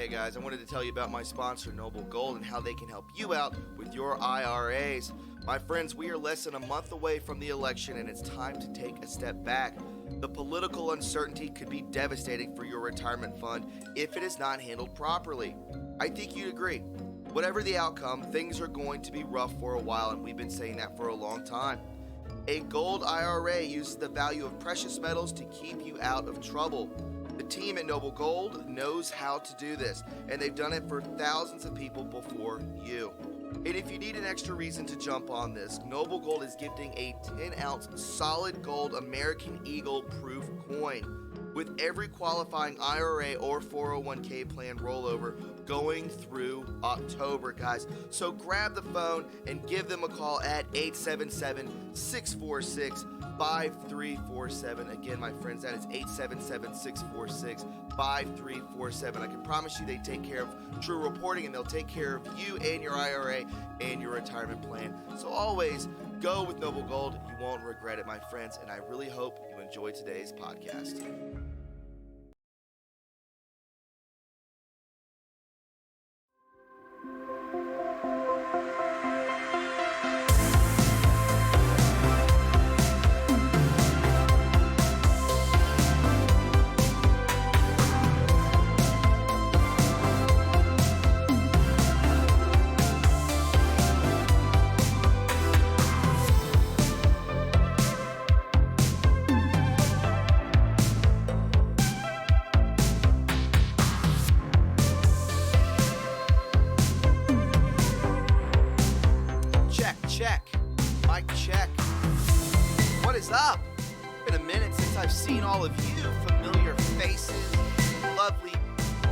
Hey guys, I wanted to tell you about my sponsor, Noble Gold, and how they can help you out with your IRAs. My friends, we are less than a month away from the election, and it's time to take a step back. The political uncertainty could be devastating for your retirement fund if it is not handled properly. I think you'd agree. Whatever the outcome, things are going to be rough for a while, and we've been saying that for a long time. A gold IRA uses the value of precious metals to keep you out of trouble. The team at Noble Gold knows how to do this, and they've done it for thousands of people before you. And if you need an extra reason to jump on this, Noble Gold is gifting a 10-ounce solid gold American Eagle proof coin with every qualifying IRA or 401k plan rollover going through October, guys. So grab the phone and give them a call at 877-646-5347. Again, my friends, that is 877-646-5347. I can promise you they take care of True Reporting, and they'll take care of you and your IRA and your retirement plan. So always go with Noble Gold. You won't regret it, my friends, and I really hope you enjoyed today's podcast. Check. Mic check. What is up? It's been a minute since I've seen all of you familiar faces. Lovely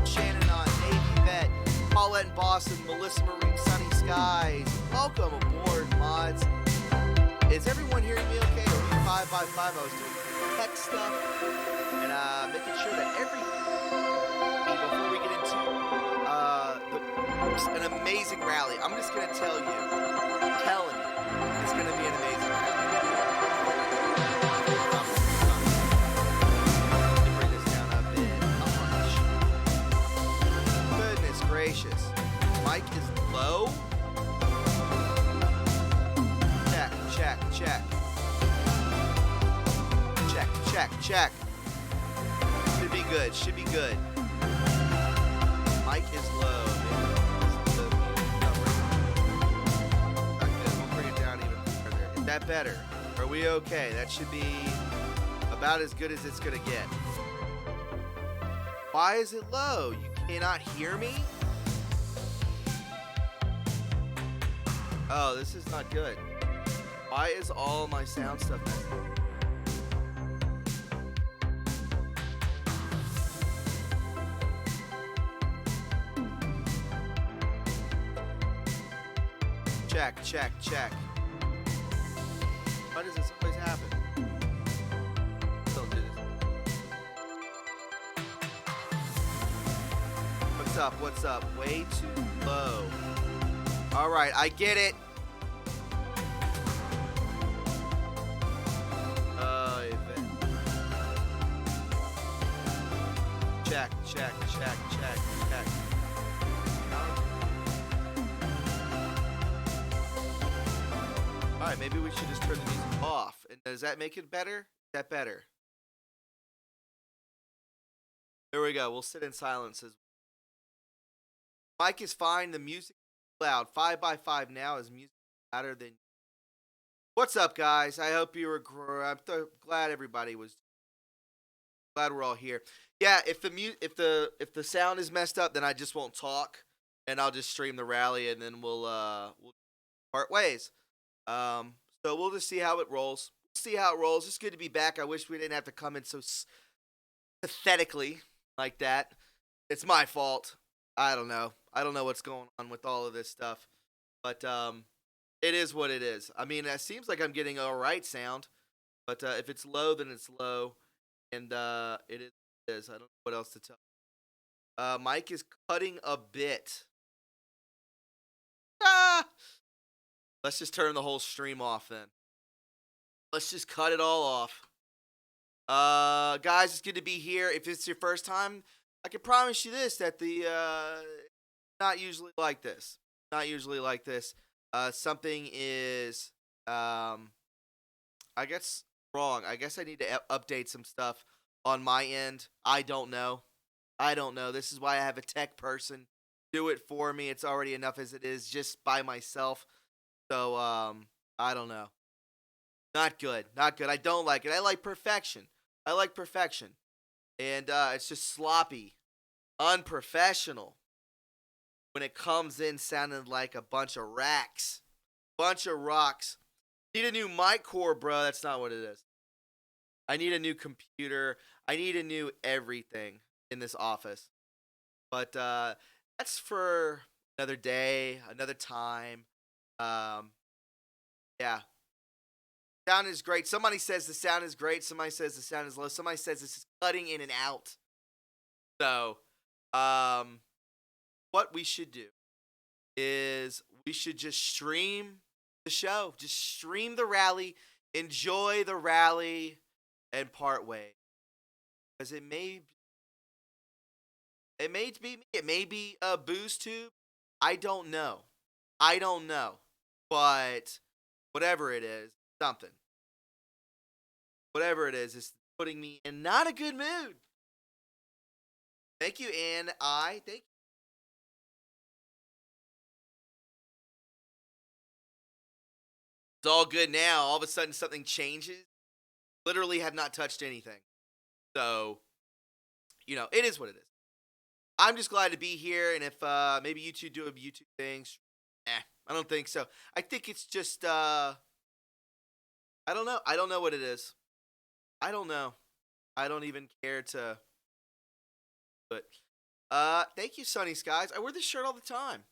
Shannon on Navy Vet, Paulette in Boston, Melissa Marie, Sunny Skies. Welcome aboard, mods. Is everyone hearing me okay? Are we 5x5? I was doing tech stuff and making sure that everything before we get into an amazing rally. I'm just going to tell you, telling you, it's going to be an amazing rally. Let me bring this down a bit. Goodness gracious. Mic is low. Check. Should be good. Mic is low. Is that better? Are we okay? That should be about as good as it's gonna get. Why is it low? You cannot hear me? Oh, this is not good. Why is all my sound stuff messed up? Check. Why does this always happen? Don't do this. What's up? Way too low. Alright, I get it. Check. Alright, maybe we should just turn the music off. And does that make it better? Is that better? There we go. We'll sit in silence. Mic is fine. The music is loud. 5x5 now is music louder than. What's up, guys? I hope you were. I'm glad everybody was. Glad we're all here. Yeah, if the sound is messed up, then I just won't talk, and I'll just stream the rally, and then we'll part ways. So we'll just see how it rolls. It's good to be back. I wish we didn't have to come in so pathetically like that. It's my fault. I don't know what's going on with all of this stuff, but it is what it is. I mean, it seems like I'm getting all right sound, but if it's low, then it's low, and it is. I don't know what else to tell. Mike is cutting a bit. Let's just turn the whole stream off then. Let's just cut it all off. Guys, it's good to be here. If it's your first time, I can promise you this, that the not usually like this. Not usually like this. Something is, I guess, wrong. I guess I need to update some stuff on my end. I don't know. I don't know. This is why I have a tech person do it for me. It's already enough as it is just by myself. So, I don't know. Not good. Not good. I don't like it. I like perfection. I like perfection. And it's just sloppy, unprofessional when it comes in sounding like a bunch of racks. Bunch of rocks. Need a new mic core, bro. That's not what it is. I need a new computer. I need a new everything in this office. But that's for another day, another time. Um, yeah. Sound is great. Somebody says the sound is great. Somebody says the sound is low. Somebody says it's cutting in and out. So, what we should do is we should just stream the show. Just stream the rally. Enjoy the rally and part ways. Because it may be me. It may be a booze tube. I don't know. I don't know. But whatever it is, something. Whatever it is putting me in not a good mood. Thank you, Ann. Thank you. It's all good now. All of a sudden something changes. Literally have not touched anything. So, it is what it is. I'm just glad to be here, and if maybe you two do a YouTube things, I don't think so. I think it's just I don't know. I don't know what it is. I don't know. I don't even care to. But thank you, Sunny Skies. I wear this shirt all the time.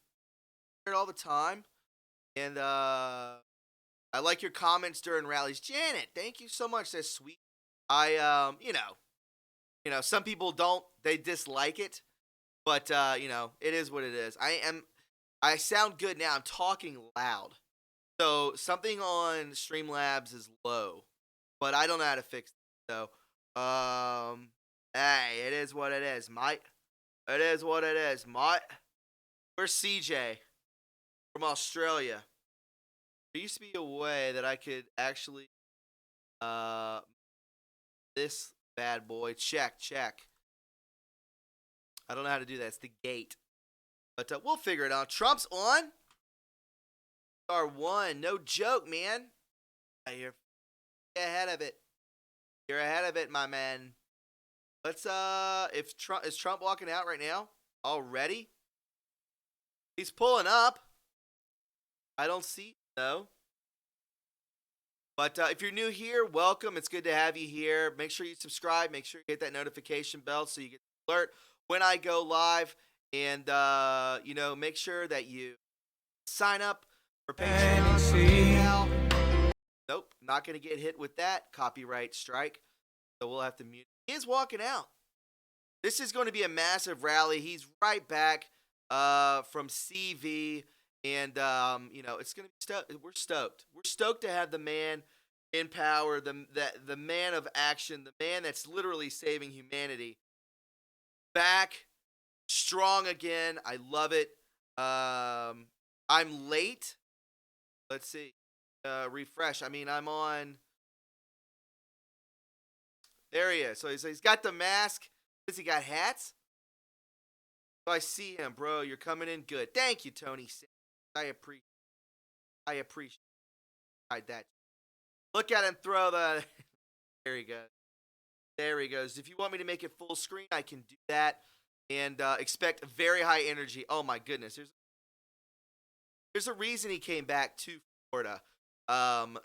I wear it all the time, and I like your comments during rallies, Janet. Thank you so much. That's sweet. I some people don't. They dislike it. But it is what it is. I sound good now. I'm talking loud. So something on Streamlabs is low. But I don't know how to fix it. So hey, it is what it is, mate. It is what it is, mate. Where's CJ? From Australia. There used to be a way that I could actually this bad boy. Check. I don't know how to do that. It's the gate. But we'll figure it out. Trump's on. R1. No joke, man. You're ahead of it. You're ahead of it, my man. Let's is Trump walking out right now? Already? He's pulling up. I don't see no. But if you're new here, welcome. It's good to have you here. Make sure you subscribe. Make sure you hit that notification bell so you get the alert when I go live, and make sure that you sign up for Patreon. Nope, not gonna get hit with that copyright strike, so we'll have to mute. He is walking out. This is going to be a massive rally. He's right back from CV, and it's gonna be we're stoked. We're stoked to have the man in power, the man of action, the man that's literally saving humanity. Back, strong again. I love it. I'm late. Let's see. Refresh. I'm on. There he is. So he's got the mask. Has he got hats? So I see him, bro. You're coming in good. Thank you, Tony. I appreciate that. Look at him throw the. There he goes. There he goes. If you want me to make it full screen, I can do that. And expect very high energy. Oh, my goodness. There's a reason he came back to Florida.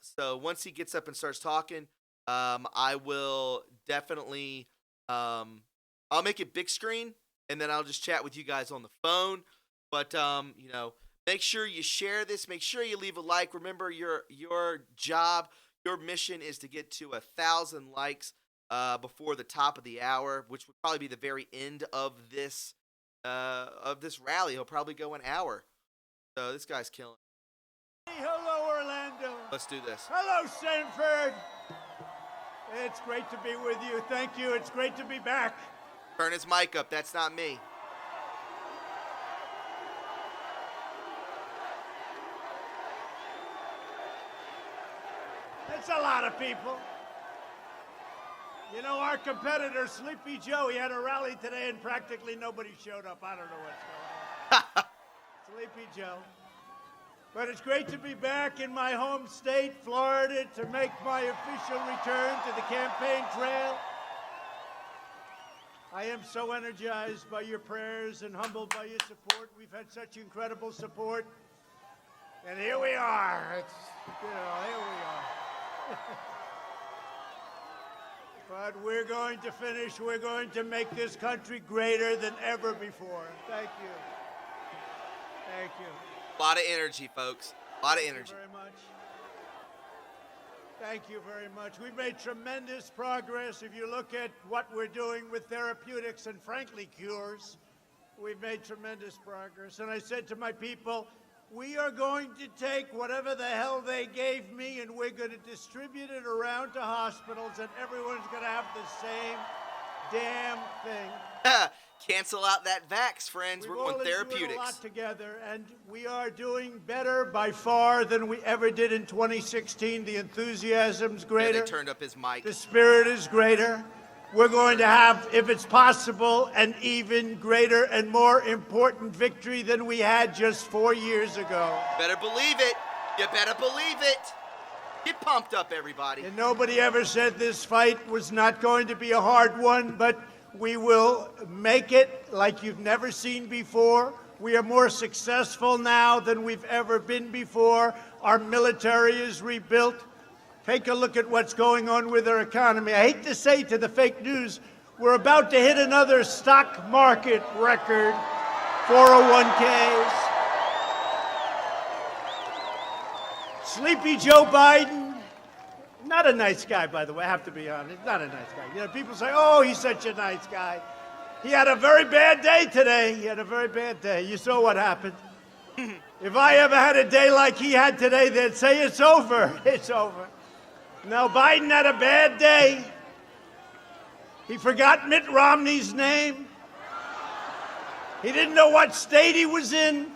So once he gets up and starts talking, I will definitely I'll make it big screen, and then I'll just chat with you guys on the phone. But make sure you share this. Make sure you leave a like. Remember, your job, your mission is to get to 1,000 likes before the top of the hour, which would probably be the very end of this rally. He'll probably go an hour. So this guy's killing. Hello, Orlando. Let's do this. Hello, Sanford. It's great to be with you. Thank you. It's great to be back. Turn his mic up. That's not me. That's a lot of people. You know, our competitor, Sleepy Joe, he had a rally today and practically nobody showed up. I don't know what's going on. Sleepy Joe. But it's great to be back in my home state, Florida, to make my official return to the campaign trail. I am so energized by your prayers and humbled by your support. We've had such incredible support. And here we are. Here we are. But we're going to finish. We're going to make this country greater than ever before. Thank you. Thank you. A lot of energy, folks. A lot of energy. Thank you very much. Thank you very much. We've made tremendous progress. If you look at what we're doing with therapeutics and, frankly, cures, we've made tremendous progress. And I said to my people, we are going to take whatever the hell they gave me and we're going to distribute it around to hospitals and everyone's going to have the same damn thing. Cancel out that vax, friends. We're going We're therapeutics. doing a lot together, and we are doing better by far than we ever did in 2016. The enthusiasm's greater. Yeah, they turned up his mic. The spirit is greater. We're going to have, if it's possible, an even greater and more important victory than we had just 4 years ago. Better believe it. You better believe it. Get pumped up, everybody. And nobody ever said this fight was not going to be a hard one, but we will make it like you've never seen before. We are more successful now than we've ever been before. Our military is rebuilt. Take a look at what's going on with our economy. I hate to say to the fake news, we're about to hit another stock market record, 401ks. Sleepy Joe Biden, not a nice guy, by the way, I have to be honest, not a nice guy. You know, people say, oh, he's such a nice guy. He had a very bad day today. He had a very bad day. You saw what happened. If I ever had a day like he had today, they'd say it's over. It's over. Now, Biden had a bad day. He forgot Mitt Romney's name. He didn't know what state he was in.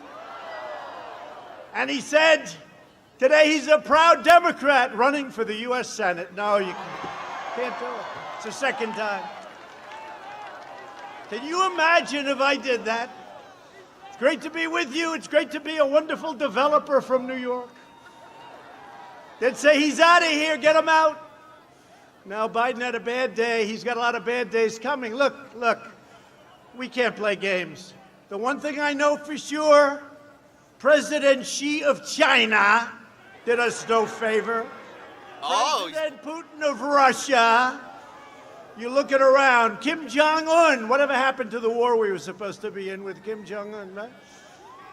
And he said, today he's a proud Democrat running for the U.S. Senate. No, you can't do it. It's the second time. Can you imagine if I did that? It's great to be with you. It's great to be a wonderful developer from New York. They'd say, he's out of here, get him out. Now, Biden had a bad day. He's got a lot of bad days coming. Look, we can't play games. The one thing I know for sure, President Xi of China did us no favor. President Putin of Russia. You look at around. Kim Jong-un. Whatever happened to the war we were supposed to be in with Kim Jong-un, right?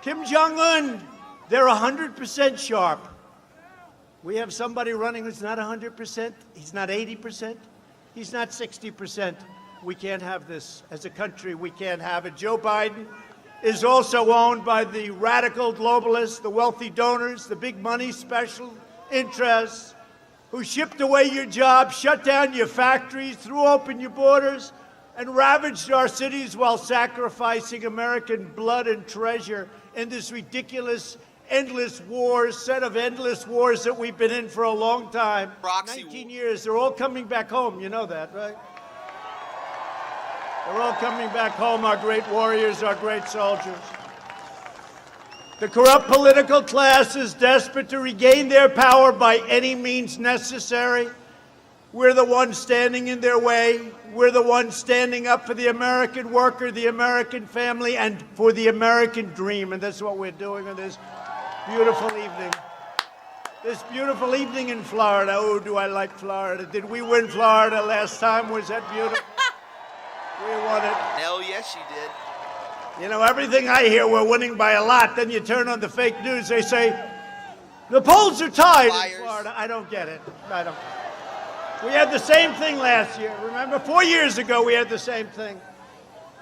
Kim Jong-un, they're 100% sharp. We have somebody running who's not 100%. He's not 80%. He's not 60%. We can't have this. As a country, we can't have it. Joe Biden is also owned by the radical globalists, the wealthy donors, the big money special interests who shipped away your jobs, shut down your factories, threw open your borders, and ravaged our cities while sacrificing American blood and treasure in this ridiculous endless wars, set of endless wars that we've been in for a long time. 19 years. They're all coming back home. You know that, right? They're all coming back home, our great warriors, our great soldiers. The corrupt political class is desperate to regain their power by any means necessary. We're the ones standing in their way. We're the ones standing up for the American worker, the American family, and for the American dream. And that's what we're doing on this beautiful evening. This beautiful evening in Florida. Oh, do I like Florida. Did we win Florida last time? Was that beautiful? We won it. Hell yes, you did. You know, everything I hear, we're winning by a lot. Then you turn on the fake news, they say, the polls are tied in Florida. I don't get it. I don't. We had the same thing last year. Remember, 4 years ago, we had the same thing.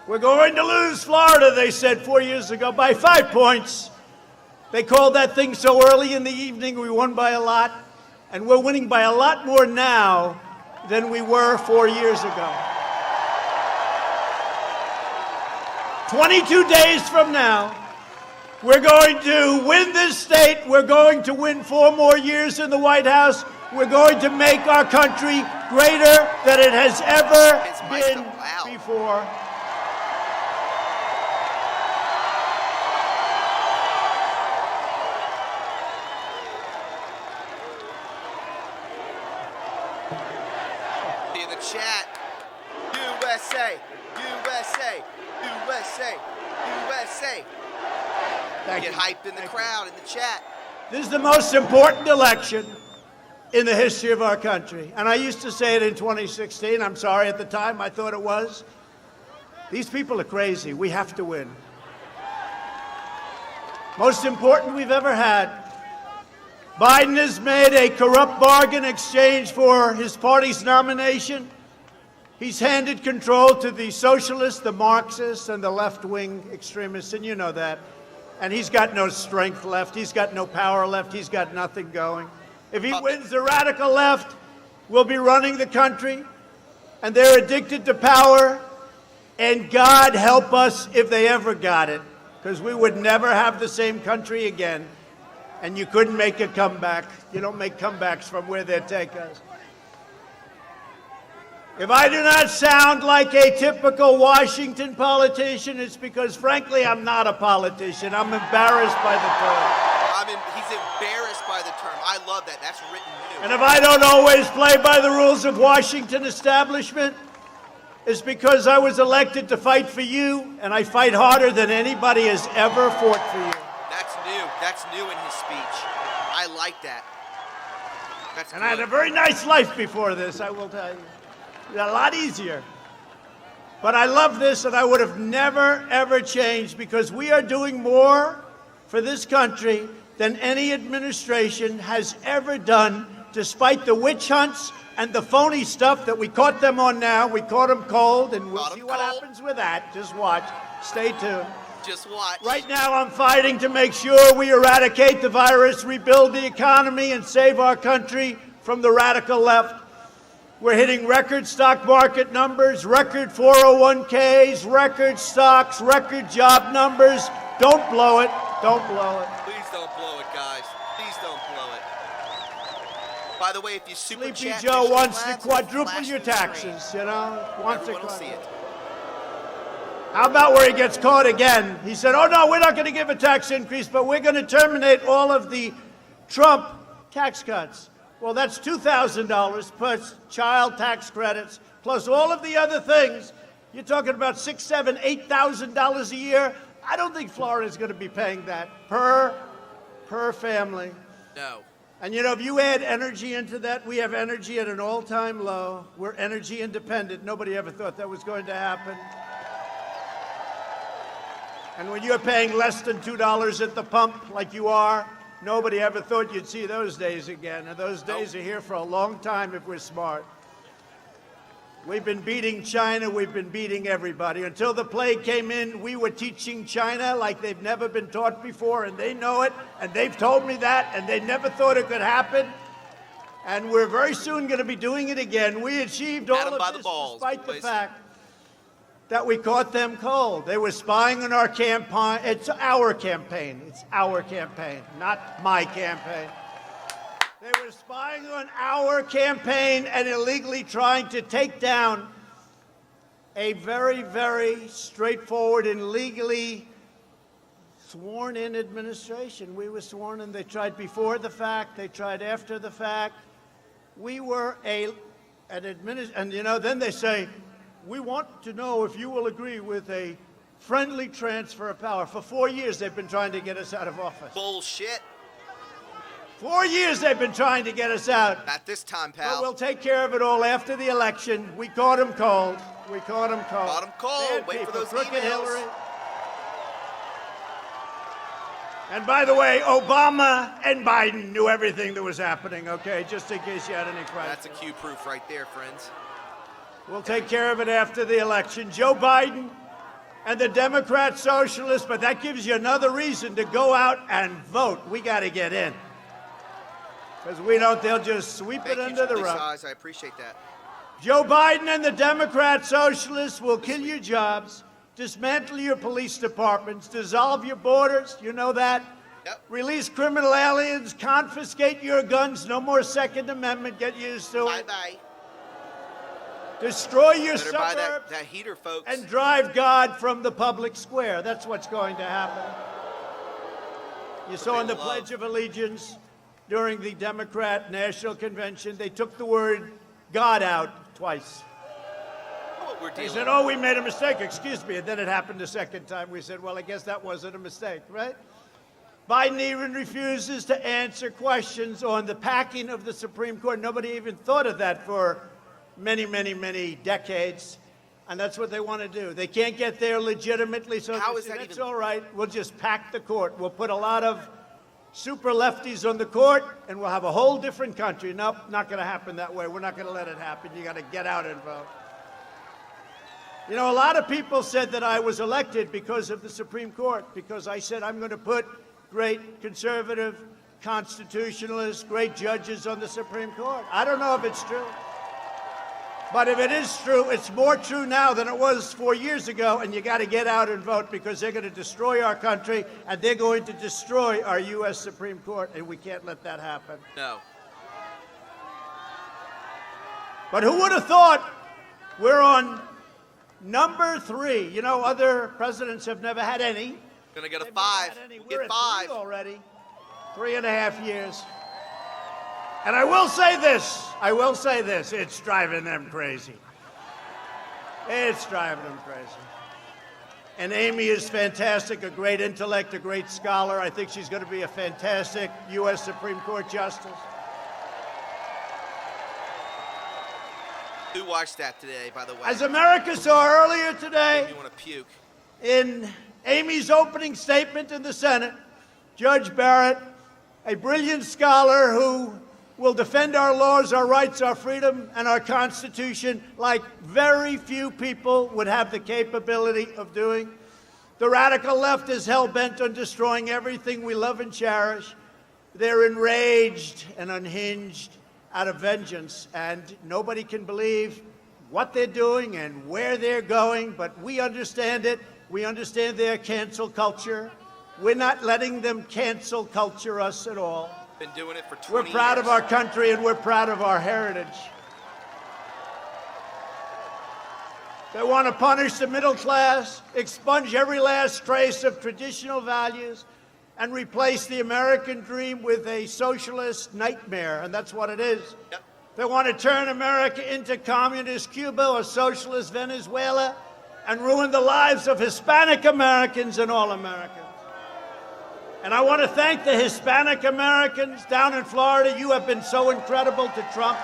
We're going to lose Florida, they said 4 years ago, by 5 points. They called that thing so early in the evening, we won by a lot. And we're winning by a lot more now than we were 4 years ago. 22 days from now, we're going to win this state. We're going to win 4 more years in the White House. We're going to make our country greater than it has ever been before. In the chat, USA, USA, USA, USA. Get hyped in the crowd, in the chat. This is the most important election in the history of our country. And I used to say it in 2016. I'm sorry, at the time I thought it was. These people are crazy. We have to win. Most important we've ever had. Biden has made a corrupt bargain exchange for his party's nomination. He's handed control to the socialists, the Marxists, and the left-wing extremists, and you know that. And he's got no strength left. He's got no power left. He's got nothing going. If he wins, the radical left will be running the country, and they're addicted to power, and God help us if they ever got it, because we would never have the same country again, and you couldn't make a comeback. You don't make comebacks from where they take us. If I do not sound like a typical Washington politician, it's because, frankly, I'm not a politician. I'm embarrassed by the term. He's embarrassed by the term. I love that. That's written new. And if I don't always play by the rules of Washington establishment, it's because I was elected to fight for you, and I fight harder than anybody has ever fought for you. That's new. That's new in his speech. I like that. That's and good. I had a very nice life before this, I will tell you. A lot easier. But I love this, and I would have never, ever changed, because we are doing more for this country than any administration has ever done, despite the witch hunts and the phony stuff that we caught them on now. We caught them cold, and we'll see what happens with that. Just watch. Stay tuned. Just watch. Right now, I'm fighting to make sure we eradicate the virus, rebuild the economy, and save our country from the radical left. We're hitting record stock market numbers, record 401ks, record stocks, record job numbers. Don't blow it. Don't blow it. Please don't blow it, guys. Please don't blow it. By the way, if you super Sleepy chat, Joe wants to Labs, quadruple flash your the screen. taxes, you know? Wants Everyone to will see it. How about where he gets caught again? He said, oh, no, we're not going to give a tax increase, but we're going to terminate all of the Trump tax cuts. Well, that's $2,000 plus child tax credits, plus all of the other things. You're talking about $6,000, $7,000, $8,000 a year. I don't think Florida's going to be paying that per family. No. And, you know, if you add energy into that, we have energy at an all-time low. We're energy independent. Nobody ever thought that was going to happen. And when you're paying less than $2 at the pump like you are, nobody ever thought you'd see those days again. And those days are here for a long time if we're smart. We've been beating China. We've been beating everybody. Until the plague came in, we were teaching China like they've never been taught before, and they know it, and they've told me that, and they never thought it could happen. And we're very soon going to be doing it again. We achieved all of this despite the fact that we caught them cold. They were spying on our campaign. It's our campaign. It's our campaign, not my campaign. They were spying on our campaign and illegally trying to take down a very, very straightforward and legally sworn-in administration. We were sworn in. They tried before the fact. They tried after the fact. We were an administration, and, you know, then they say, we want to know if you will agree with a friendly transfer of power. For 4 years, they've been trying to get us out of office. Bullshit. 4 years they've been trying to get us out. Not this time, pal. But we'll take care of it all after the election. We caught them cold. We caught them cold. Caught them cold. Bad Wait people. for those Crooked emails. Hillary. And by the way, Obama and Biden knew everything that was happening, okay? Just in case you had any questions. That's a Q proof right there, friends. We'll take care of it after the election. Joe Biden and the Democrat Socialists, but that gives you another reason to go out and vote. We got to get in. Because we don't, they'll just sweep it under the rug. I appreciate that. Joe Biden and the Democrat Socialists will kill your jobs, dismantle your police departments, dissolve your borders, you know that? Yep. Release criminal aliens, confiscate your guns, no more Second Amendment, get used to it. Bye-bye. Destroy your Better buy suburbs that heater, folks. and drive God from the public square. That's what's going to happen. You saw in the Pledge of Allegiance during the Democrat National Convention, they took the word God out twice. What we're They dealing said, oh, we made a mistake, excuse me. And then it happened a second time. We said, well, I guess that wasn't a mistake, right? Biden even refuses to answer questions on the packing of the Supreme Court. Nobody even thought of that for many, many, many decades. And that's what they want to do. They can't get there legitimately, so How they is say, that that's even- all right. We'll just pack the court. We'll put a lot of super lefties on the court, and we'll have a whole different country. Nope, not going to happen that way. We're not going to let it happen. You got to get out and vote. You know, a lot of people said that I was elected because of the Supreme Court, because I said I'm going to put great conservative, constitutionalists, great judges on the Supreme Court. I don't know if it's true. But if it is true, it's more true now than it was 4 years ago, and you got to get out and vote because they're going to destroy our country, and they're going to destroy our U.S. Supreme Court, and we can't let that happen. No. But who would have thought we're on number 3? You know, other presidents have never had any. Gonna get a They've 5. never had any. We'll We're get at 5. 3 already. 3.5 years. And I will say this, it's driving them crazy. It's driving them crazy. And Amy is fantastic, a great intellect, a great scholar. I think she's going to be a fantastic U.S. Supreme Court justice. Who watched that today, by the way? As America saw earlier today, Made me want to puke. in Amy's opening statement in the Senate, Judge Barrett, a brilliant scholar who will defend our laws, our rights, our freedom, and our Constitution like very few people would have the capability of doing. The radical left is hell-bent on destroying everything we love and cherish. They're enraged and unhinged out of vengeance, and nobody can believe what they're doing and where they're going, but we understand it. We understand their cancel culture. We're not letting them cancel culture us at all. Been doing it for 20 We're proud years. of our country and we're proud of our heritage. They want to punish the middle class, expunge every last trace of traditional values, and replace the American dream with a socialist nightmare, and that's what it is. Yep. They want to turn America into communist Cuba or socialist Venezuela and ruin the lives of Hispanic Americans and all Americans. And I want to thank the Hispanic Americans down in Florida. You have been so incredible to Trump.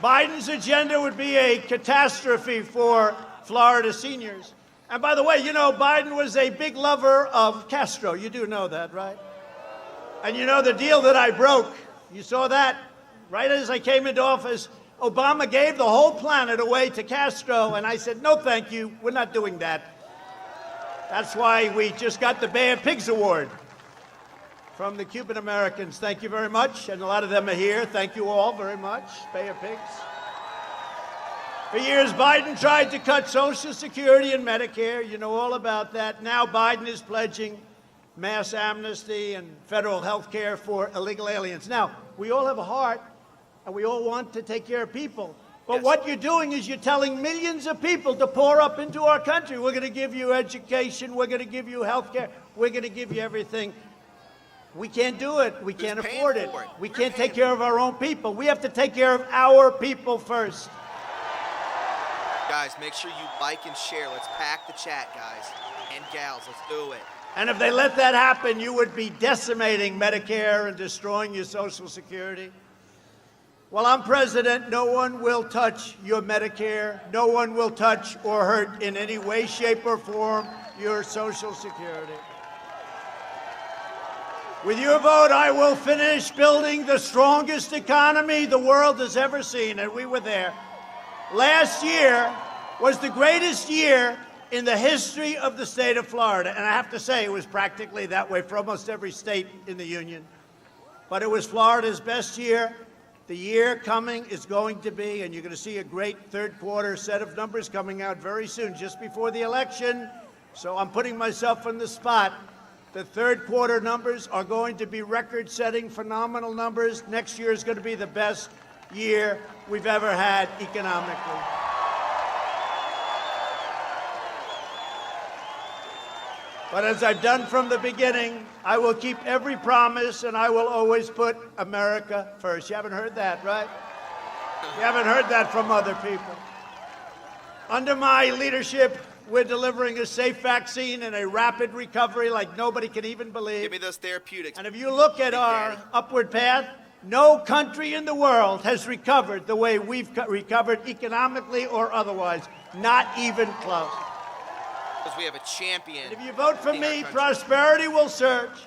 Biden's agenda would be a catastrophe for Florida seniors. And by the way, you know, Biden was a big lover of Castro. You do know that, right? And you know the deal that I broke. You saw that right as I came into office. Obama gave the whole planet away to Castro, and I said, no, thank you. We're not doing that. That's why we just got the Bay of Pigs Award from the Cuban Americans. Thank you very much, and a lot of them are here. Thank you all very much, Bay of Pigs. For years, Biden tried to cut Social Security and Medicare. You know all about that. Now Biden is pledging mass amnesty and federal health care for illegal aliens. Now, we all have a heart, and we all want to take care of people. But Yes. what you're doing is you're telling millions of people to pour up into our country. We're going to give you education. We're going to give you health care. We're going to give you everything. We can't do it. We can't paying afford it. for it? We We're can't take paying care of our own people. We have to take care of our people first. Guys, make sure you like and share. Let's pack the chat, guys and gals. Let's do it. And if they let that happen, you would be decimating Medicare and destroying your Social Security. While I'm president, no one will touch your Medicare. No one will touch or hurt in any way, shape, or form your Social Security. With your vote, I will finish building the strongest economy the world has ever seen, and we were there. Last year was the greatest year in the history of the state of Florida, and I have to say it was practically that way for almost every state in the union. But it was Florida's best year, The year coming is going to be, and you're going to see a great third quarter set of numbers coming out very soon, just before the election. So I'm putting myself on the spot. The third quarter numbers are going to be record-setting, phenomenal numbers. Next year is going to be the best year we've ever had economically. But as I've done from the beginning, I will keep every promise, and I will always put America first. You haven't heard that, right? You haven't heard that from other people. Under my leadership, we're delivering a safe vaccine and a rapid recovery like nobody can even believe. Give me those therapeutics. And if you look at our upward path, no country in the world has recovered the way we've recovered economically or otherwise. Not even close. Because we have a champion. And if you vote for me, prosperity will surge.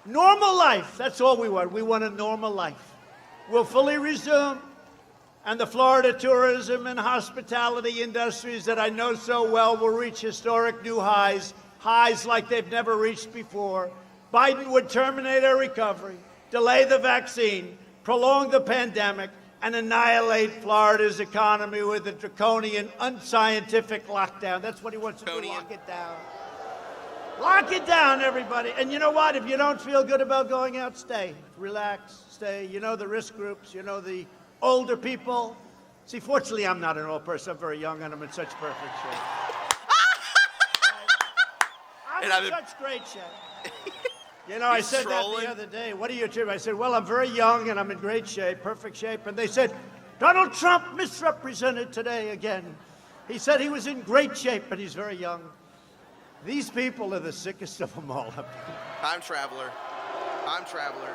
Normal life, that's all we want. We want a normal life. We'll fully resume. And the Florida tourism and hospitality industries that I know so well will reach historic new highs, highs like they've never reached before. Biden would terminate our recovery, delay the vaccine, prolong the pandemic, and annihilate Florida's economy with a draconian, unscientific lockdown. That's what he wants to do, lock it down. Lock it down, everybody. And you know what? If you don't feel good about going out, stay. Relax, stay. You know the risk groups, you know the older people. See, fortunately, I'm not an old person. I'm very young, and I'm in such perfect shape. I'm in such great shape. You know, I said that the other day. What are you doing? I said, well, I'm very young, and I'm in great shape, perfect shape. And they said, Donald Trump misrepresented today again. He said he was in great shape, but he's very young. These people are the sickest of them all. Time traveler. Time traveler.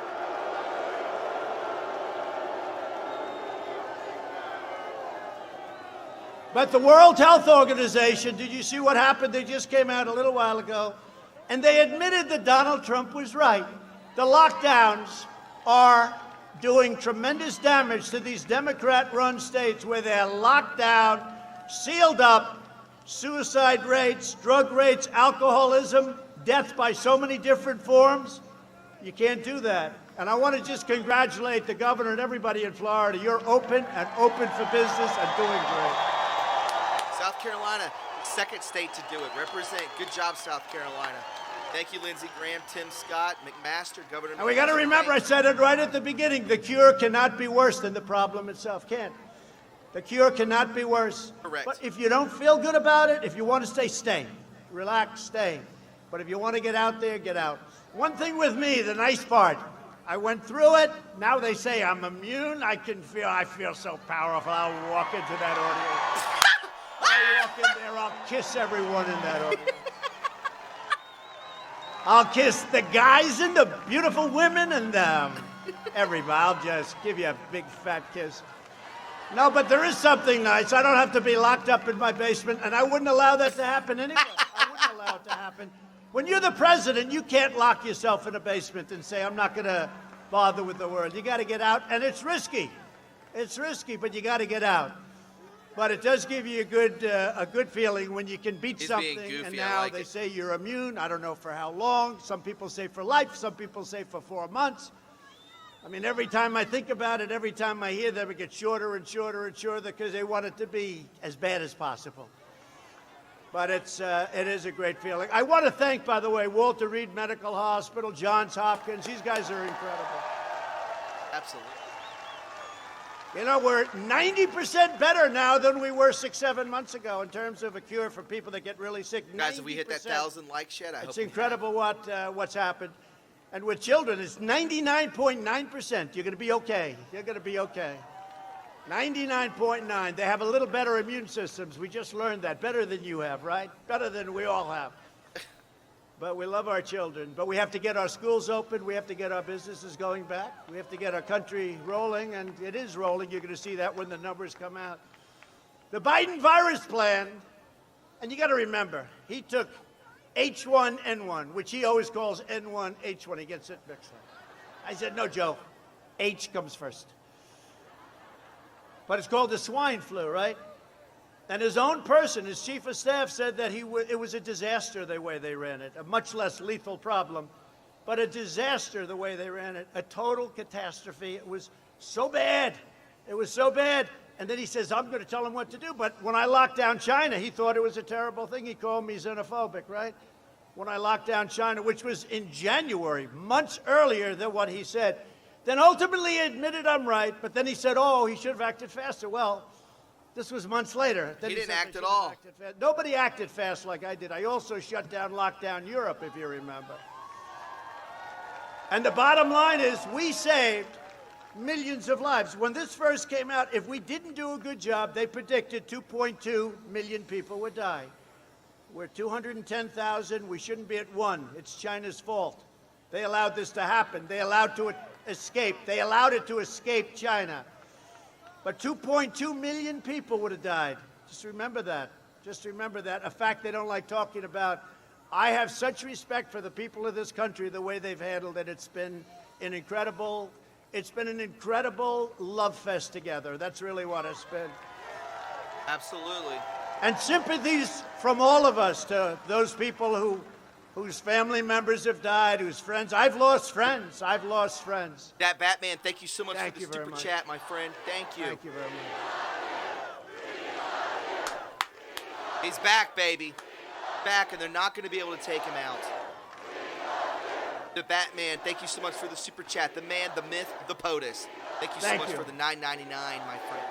But the World Health Organization, did you see what happened? They just came out a little while ago, and they admitted that Donald Trump was right. The lockdowns are doing tremendous damage to these Democrat-run states where they're locked down, sealed up, suicide rates, drug rates, alcoholism, death by so many different forms. You can't do that. And I want to just congratulate the governor and everybody in Florida. You're open and open for business and doing great. South Carolina, second state to do it. Represent. Good job, South Carolina. Thank you, Lindsey Graham, Tim Scott, McMaster, Governor. And we got to remember, I said it right at the beginning, the cure cannot be worse than the problem itself. Can't. The cure cannot be worse. Correct. But if you don't feel good about it, if you want to stay, stay. Relax, stay. But if you want to get out there, get out. One thing with me, the nice part, I went through it. Now they say I'm immune. I feel so powerful. I'll walk into that audience. I'll walk in there, I'll kiss everyone in that audience. I'll kiss the guys and the beautiful women and everybody. I'll just give you a big fat kiss. No, but there is something nice. I don't have to be locked up in my basement, and I wouldn't allow that to happen anyway. I wouldn't allow it to happen. When you're the president, you can't lock yourself in a basement and say, I'm not going to bother with the world. You got to get out, and it's risky. It's risky, but you got to get out. But it does give you a good feeling when you can beat something, goofy, and now like they it. say you're immune. I don't know for how long. Some people say for life. Some people say for 4 months. I mean, every time I think about it, every time I hear them, it gets shorter and shorter and shorter because they want it to be as bad as possible. But it is a great feeling. I want to thank, by the way, Walter Reed Medical Hospital, Johns Hopkins. These guys are incredible. Absolutely. You know, we're 90% better now than we were 6-7 months ago in terms of a cure for people that get really sick. Guys, have we hit that 1,000 likes yet? It's incredible what's happened. And with children, it's 99.9%. You're going to be okay. You're going to be okay. 99.9. They have a little better immune systems. We just learned that. Better than you have, right? Better than we all have. But we love our children. But we have to get our schools open. We have to get our businesses going back. We have to get our country rolling, and it is rolling. You're going to see that when the numbers come out. The Biden virus plan, and you got to remember, he took H1N1, which he always calls N1H1. He gets it mixed up. I said, no, Joe. H comes first. But it's called the swine flu, right? And his own person, his chief of staff, said that it was a disaster the way they ran it, a much less lethal problem, but a disaster the way they ran it, a total catastrophe. It was So bad. It was so bad. And then he says, I'm going to tell him what to do. But when I locked down China, he thought it was a terrible thing. He called me xenophobic, right? When I locked down China, which was in January, months earlier than what he said. Then ultimately he admitted I'm right, but then he said, oh, he should have acted faster. Well, this was months later. Then He didn't said act I at should have all. acted fast. Nobody acted fast like I did. I also shut down, locked down Europe, if you remember. And the bottom line is we saved millions of lives. When this first came out, if we didn't do a good job, they predicted 2.2 million people would die. We're 210,000. We shouldn't be at 1. It's China's fault. They allowed this to happen. They allowed to escape. They allowed it to escape China. But 2.2 million people would have died. Just remember that. Just remember that. A fact they don't like talking about. I have such respect for the people of this country, the way they've handled it. It's been an incredible love fest together. That's really what it's been. Absolutely. And sympathies from all of us to those people whose family members have died, whose friends. I've lost friends. That Batman, thank you so much Thank for you the very super much. chat, my friend. Thank you. Thank you very much. He's back, baby. Back, and they're not going to be able to take him out. The Batman, thank you so much for the super chat. The man, the myth, the POTUS. Thank you so much for the $9.99, my friend.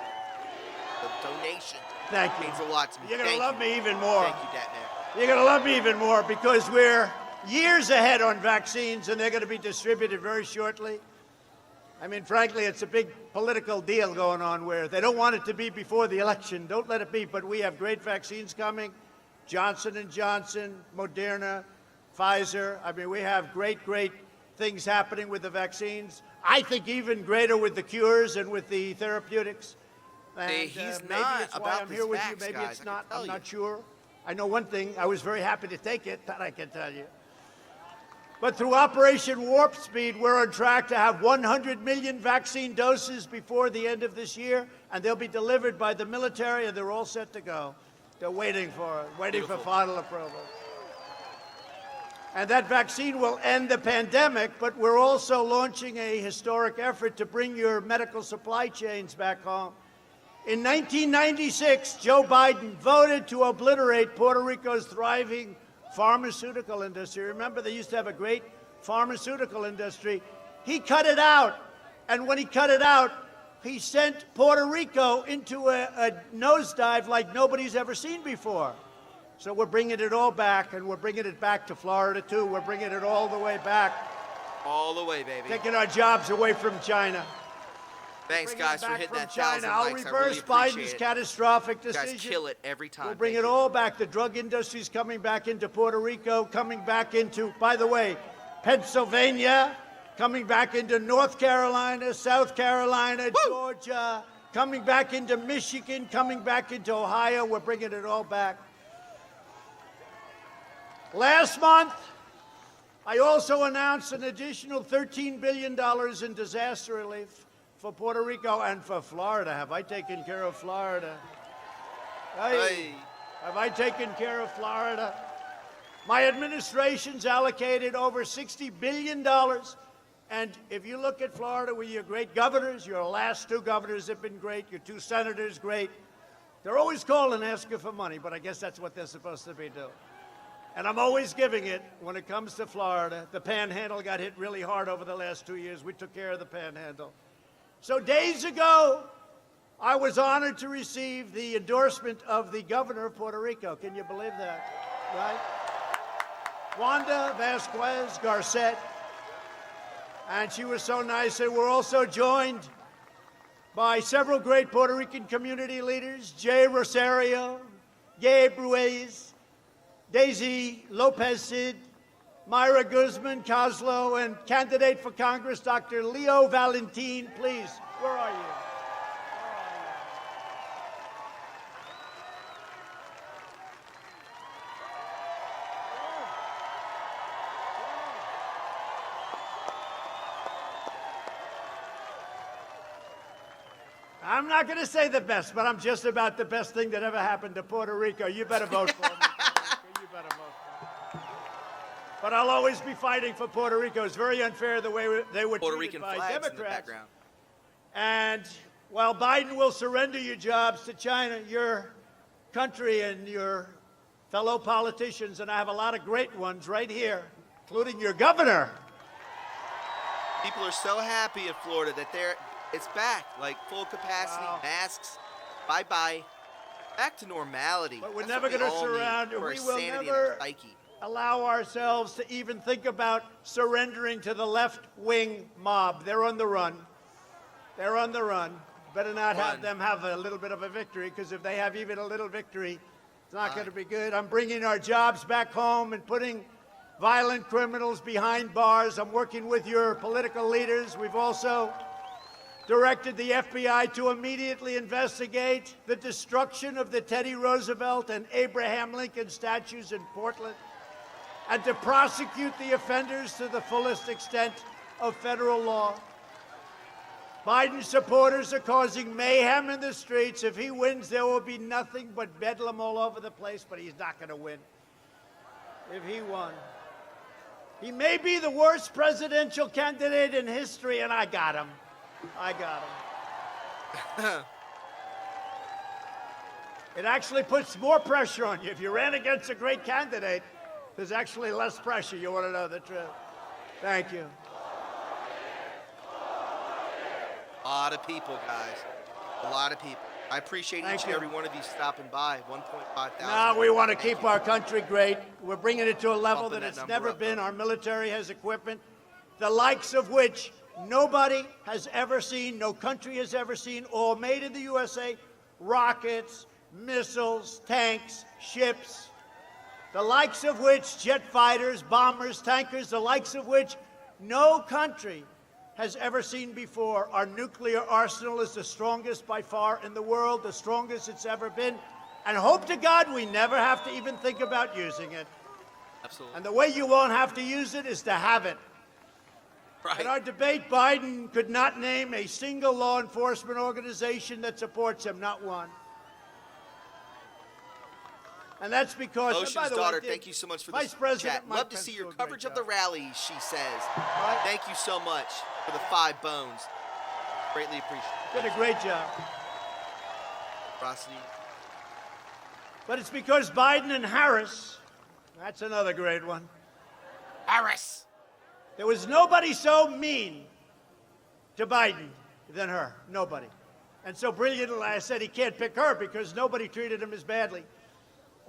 The donation. Thank you. Means a lot to me. You're going to Thank love you. me even more. Thank you, Batman. You're going to love me even more because we're years ahead on vaccines, and they're going to be distributed very shortly. I mean, frankly, it's a big political deal going on where they don't want it to be before the election. Don't let it be. But we have great vaccines coming. Johnson & Johnson, Moderna, Pfizer. I mean, we have great things happening with the vaccines. I think even greater with the cures and with the therapeutics. And, He's maybe not it's why about I'm this here with vax, you. Maybe guys, it's I can not. tell I'm you. not sure. I know one thing. I was very happy to take it. That I can tell you. But through Operation Warp Speed, we're on track to have 100 million vaccine doses before the end of this year, and they'll be delivered by the military, and they're all set to go. They're waiting for it, waiting for final approval. And that vaccine will end the pandemic, but we're also launching a historic effort to bring your medical supply chains back home. In 1996, Joe Biden voted to obliterate Puerto Rico's thriving pharmaceutical industry. Remember, they used to have a great pharmaceutical industry. He cut it out. And when he cut it out, he sent Puerto Rico into a nosedive like nobody's ever seen before. So we're bringing it all back, and we're bringing it back to Florida, too. We're bringing it all the way back. All the way, baby. Taking our jobs away from China. Thanks, guys, for hitting that 1,000 I'll likes. reverse I really appreciate Biden's it. catastrophic You decision. guys kill it every time. We'll bring Thank it you. all back. The drug industry's coming back into Puerto Rico, coming back into, by the way, Pennsylvania, coming back into North Carolina, South Carolina, Georgia, coming back into Michigan, coming back into Ohio. We're bringing it all back. Last month, I also announced an additional $13 billion in disaster relief for Puerto Rico and for Florida. Have I taken care of Florida? Hey. Have I taken care of Florida? My administration's allocated over $60 billion. And if you look at Florida with your great governors, your last two governors have been great, your two senators, great. They're always calling asking for money, but I guess that's what they're supposed to be doing. And I'm always giving it when it comes to Florida. The Panhandle got hit really hard over the last 2 years. We took care of the Panhandle. So days ago, I was honored to receive the endorsement of the governor of Puerto Rico. Can you believe that? Right? Wanda Vasquez Garcet. And she was so nice. And we're also joined by several great Puerto Rican community leaders, Jay Rosario, Gabe Ruiz, Daisy Lopez Cid, Myra Guzman Coslow, and candidate for Congress, Dr. Leo Valentin. Please, where are you? I'm not going to say the best, but I'm just about the best thing that ever happened to Puerto Rico. You better vote for me. You better vote for me. But I'll always be fighting for Puerto Rico. It's very unfair the way they were Puerto treated Rican by flags Democrats. in the background. And while Biden will surrender your jobs to China, your country and your fellow politicians, and I have a lot of great ones right here, including your governor. People are so happy in Florida that it's back, like full capacity, Wow. masks, bye-bye, back to normality. But we're That's never what going to all need surround, for our we will sanity and our never psyche. allow ourselves to even think about surrendering to the left-wing mob. They're on the run. They're on the run. Better not have them have a little bit of a victory, because if they have even a little victory, it's not going to be good. I'm bringing our jobs back home and putting violent criminals behind bars. I'm working with your political leaders. We've also directed the FBI to immediately investigate the destruction of the Teddy Roosevelt and Abraham Lincoln statues in Portland, and to prosecute the offenders to the fullest extent of federal law. Biden supporters are causing mayhem in the streets. If he wins, there will be nothing but bedlam all over the place, but he's not going to win. If he won. He may be the worst presidential candidate in history, and I got him. I got him. It actually puts more pressure on you. If you ran against a great candidate, there's actually less pressure. You want to know the truth. Thank you. A lot of people, guys. A lot of people. I appreciate each and every one of you stopping by. 1.5 thousand. Now we want to keep our country great. We're bringing it to a level Bumping that that it's number never up, been. though. Our military has equipment, the likes of which nobody has ever seen, no country has ever seen, all made in the USA. Rockets, missiles, tanks, ships, the likes of which, jet fighters, bombers, tankers, the likes of which no country has ever seen before. Our nuclear arsenal is the strongest by far in the world, the strongest it's ever been. And hope to God we never have to even think about using it. Absolutely. And the way you won't have to use it is to have it. Right. In our debate, Biden could not name a single law enforcement organization that supports him, not one. And that's because, and by Ocean's the way, daughter, thank you so much for the Vice President chat. Mike Love to Pence see do your a great coverage of the job. rallies, she says. Right. Thank you so much for the 5 bones. Greatly appreciate Did a great job. Rosity. But it's because Biden and Harris, that's another great one. Harris. There was nobody so mean to Biden than her. Nobody. And so brilliantly, I said he can't pick her because nobody treated him as badly.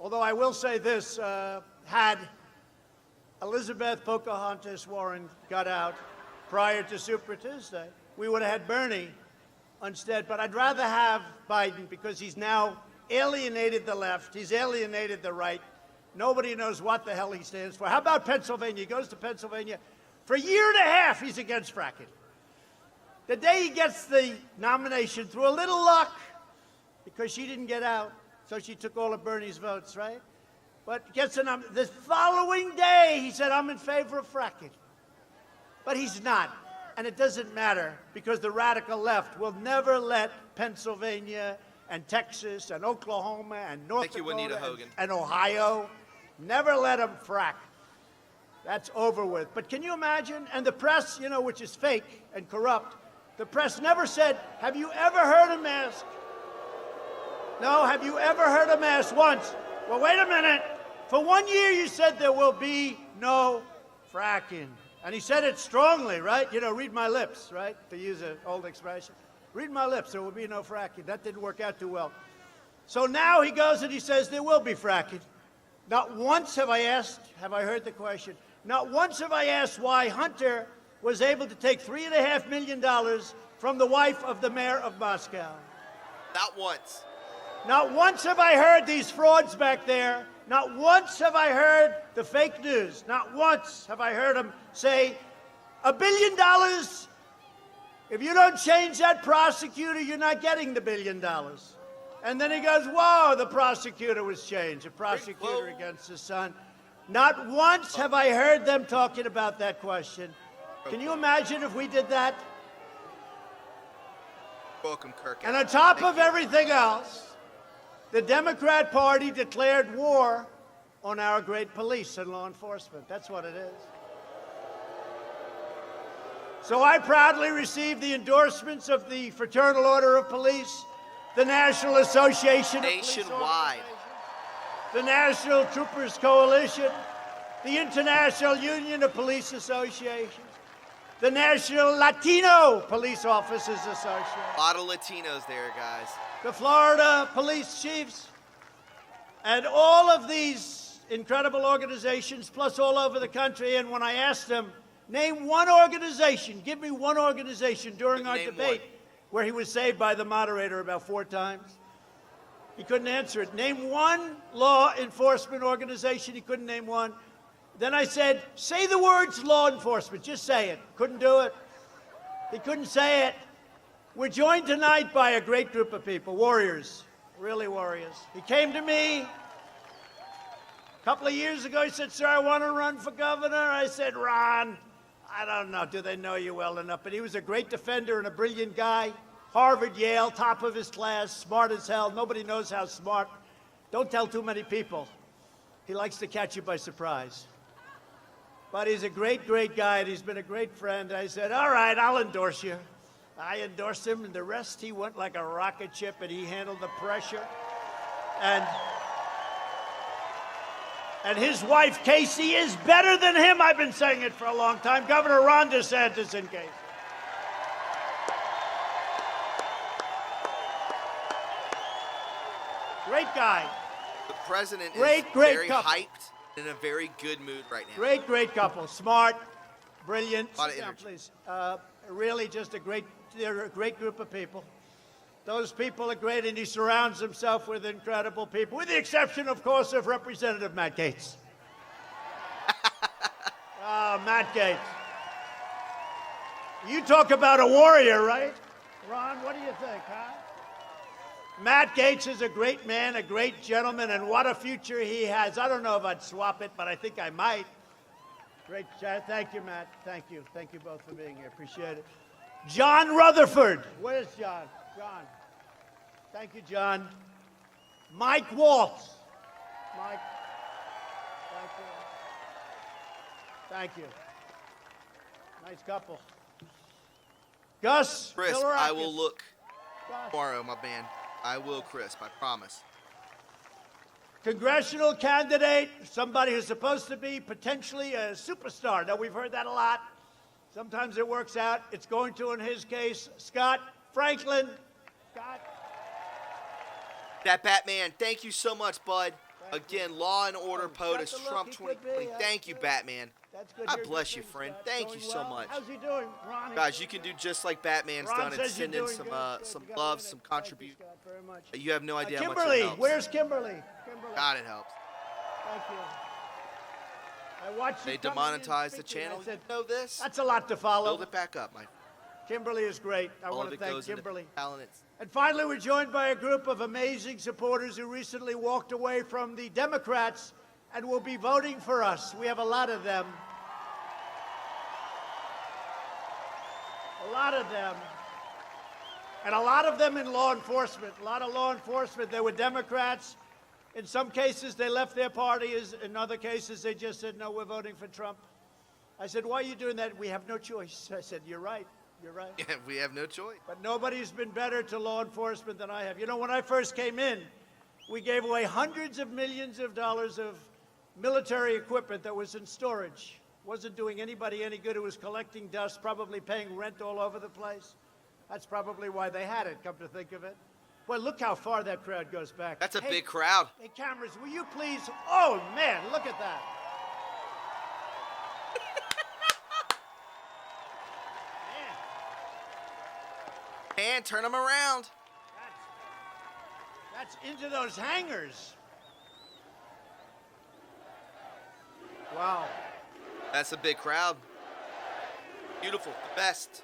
Although I will say this, had Elizabeth Pocahontas Warren got out prior to Super Tuesday, we would have had Bernie instead. But I'd rather have Biden because he's now alienated the left. He's alienated the right. Nobody knows what the hell he stands for. How about Pennsylvania? He goes to Pennsylvania. For a year and a half, he's against fracking. The day he gets the nomination, through a little luck, because she didn't get out, so she took all of Bernie's votes, right? But gets the following day, he said, I'm in favor of fracking. But he's not. And it doesn't matter, because the radical left will never let Pennsylvania and Texas and Oklahoma and North Thank you, Dakota Juanita Hogan. and Ohio, never let them frack. That's over with. But can you imagine? And the press, you know, which is fake and corrupt, the press never said, have you ever heard a mask? No, have you ever heard a mask once? Well, wait a minute. For 1 year, you said there will be no fracking. And he said it strongly, right? You know, read my lips, right? To use an old expression. Read my lips, there will be no fracking. That didn't work out too well. So now he goes and he says there will be fracking. Not once have I heard the question. Not once have I asked why Hunter was able to take $3.5 million from the wife of the mayor of Moscow. Not once. Not once have I heard these frauds back there. Not once have I heard the fake news. Not once have I heard them say, $1 billion, if you don't change that prosecutor, you're not getting the $1 billion. And then he goes, whoa, the prosecutor was changed, a prosecutor against his son. Not once have I heard them talking about that question. Can you imagine if we did that? Welcome, Kirk. And on top of everything else, the Democrat Party declared war on our great police and law enforcement. That's what it is. So I proudly received the endorsements of the Fraternal Order of Police, the National Association of Police Nationwide. the National Troopers Coalition, the International Union of Police Associations, the National Latino Police Officers Association, A lot of Latinos there, guys. the Florida Police Chiefs, and all of these incredible organizations, plus all over the country. And when I asked them, name one organization, give me one organization during our Name debate one. where he was saved by the moderator about 4 times. He couldn't answer it. Name one law enforcement organization. He couldn't name one. Then I said, say the words law enforcement. Just say it. Couldn't do it. He couldn't say it. We're joined tonight by a great group of people, warriors, really warriors. He came to me a couple of years ago. He said, sir, I want to run for governor. I said, Ron, I don't know. Do they know you well enough? But he was a great defender and a brilliant guy. Harvard, Yale, top of his class, smart as hell. Nobody knows how smart. Don't tell too many people. He likes to catch you by surprise. But he's a great, great guy, and he's been a great friend. I said, all right, I'll endorse you. I endorsed him, and the rest, he went like a rocket ship, and he handled the pressure. And his wife, Casey, is better than him. I've been saying it for a long time. Governor Ron DeSantis in Casey. Great guy. The president Great, is great very couple. hyped and in a very good mood right now. Great, great couple. Smart, brilliant. Lot of Sit down, energy. please. Really just they're a great group of people. Those people are great, and he surrounds himself with incredible people, with the exception, of course, of Representative Matt Gaetz. Matt Gaetz. You talk about a warrior, right? Ron, what do you think, huh? Matt Gaetz is a great man, a great gentleman, and what a future he has. I don't know if I'd swap it, but I think I might. Great chat. Thank you, Matt. Thank you. Thank you both for being here. Appreciate it. John Rutherford. Where's John? John. Thank you, John. Mike Waltz. Mike. Thank you. Thank you. Nice couple. Gus. Chris, Bilirakis. I will look Gus. tomorrow, my man. I will, Chris, I promise. Congressional candidate, somebody who's supposed to be potentially a superstar. Now, we've heard that a lot. Sometimes it works out. It's going to, in his case, Scott Franklin. Scott. That Batman, thank you so much, bud. Again, Law and Order Got POTUS, the look Trump he could 2020. be. Thank you, Batman. That's good. God Here's bless good you, things, friend. Scott. Thank Going you so well? much. How's he doing, Ronnie? Guys, you can do just like Batman's Ron done and says you're send in doing some good. some You gotta love, win some it. Thank you, contribute. Scott, very much. You have no idea how much Kimberly, it helps. where's Kimberly? Kimberly. God, it helps. Thank you. I watched you They come in demonetized the speaking, channel. I said, You know this? that's a lot to follow. Build it back up, my. Kimberly is great. I All want of to it thank goes Kimberly. into talents. And finally, we're joined by a group of amazing supporters who recently walked away from the Democrats and will be voting for us. We have a lot of them. A lot of them. And a lot of them in law enforcement. A lot of law enforcement. They were Democrats. In some cases, they left their parties. In other cases, they just said, no, we're voting for Trump. I said, why are you doing that? We have no choice. I said, you're right. You're right. Yeah, we have no choice. But nobody's been better to law enforcement than I have. You know, when I first came in, we gave away hundreds of millions of dollars of military equipment that was in storage. Wasn't doing anybody any good. It was collecting dust, probably paying rent all over the place. That's probably why they had it, come to think of it. Boy, look how far that crowd goes back. That's a Hey, big crowd. Hey, cameras, will you please? Oh, man, look at that. Man, And turn them around. that's into those hangars. Wow. That's a big crowd. Beautiful, the best.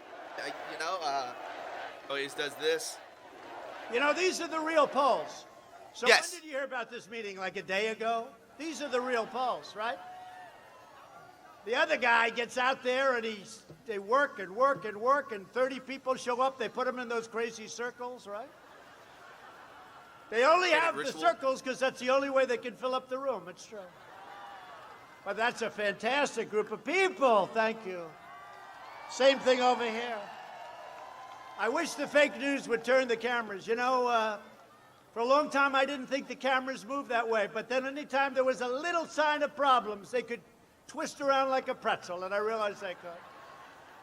Always does this. You know, these are the real polls. So Yes. when did you hear about this meeting? Like a day ago? These are the real polls, right? The other guy gets out there and they work and work and work, and 30 people show up. They put them in those crazy circles, right? They only have the ritual. circles because that's the only way they can fill up the room. It's true. But that's a fantastic group of people. Thank you. Same thing over here. I wish the fake news would turn the cameras. You know, for a long time I didn't think the cameras moved that way, but then anytime there was a little sign of problems, they could twist around like a pretzel, and I realized they could.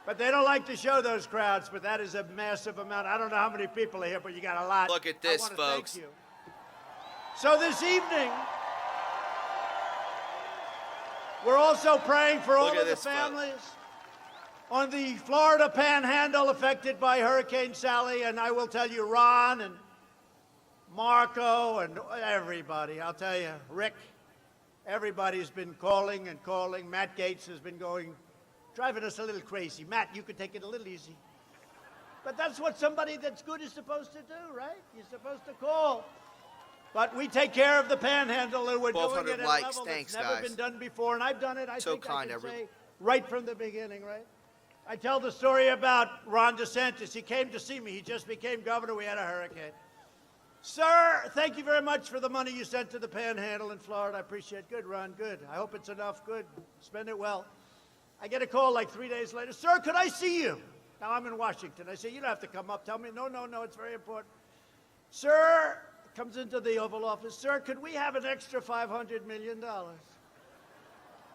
But they don't like to show those crowds, but that is a massive amount. I don't know how many people are here, but you got a lot. Look at this, I wanna folks. Thank you. So this evening, we're also praying for all of the families on the Florida Panhandle affected by Hurricane Sally, and I will tell you, Ron and Marco and everybody, I'll tell you, Rick, everybody's been calling and calling. Matt Gates has been driving us a little crazy. Matt, you could take it a little easy. But that's what somebody that's good is supposed to do, right? You're supposed to call. But we take care of the Panhandle, and we're doing it at a level that's never been done before, and I've done it, I think I can say, right from the beginning, right? I tell the story about Ron DeSantis. He came to see me. He just became governor. We had a hurricane. Sir, thank you very much for the money you sent to the Panhandle in Florida. I appreciate it. Good, Ron, good. I hope it's enough. Good. Spend it well. I get a call like 3 days later. Sir, could I see you? Now, I'm in Washington. I say, you don't have to come up. Tell me, no, it's very important. Sir, comes into the Oval Office. Sir, could we have an extra $500 million?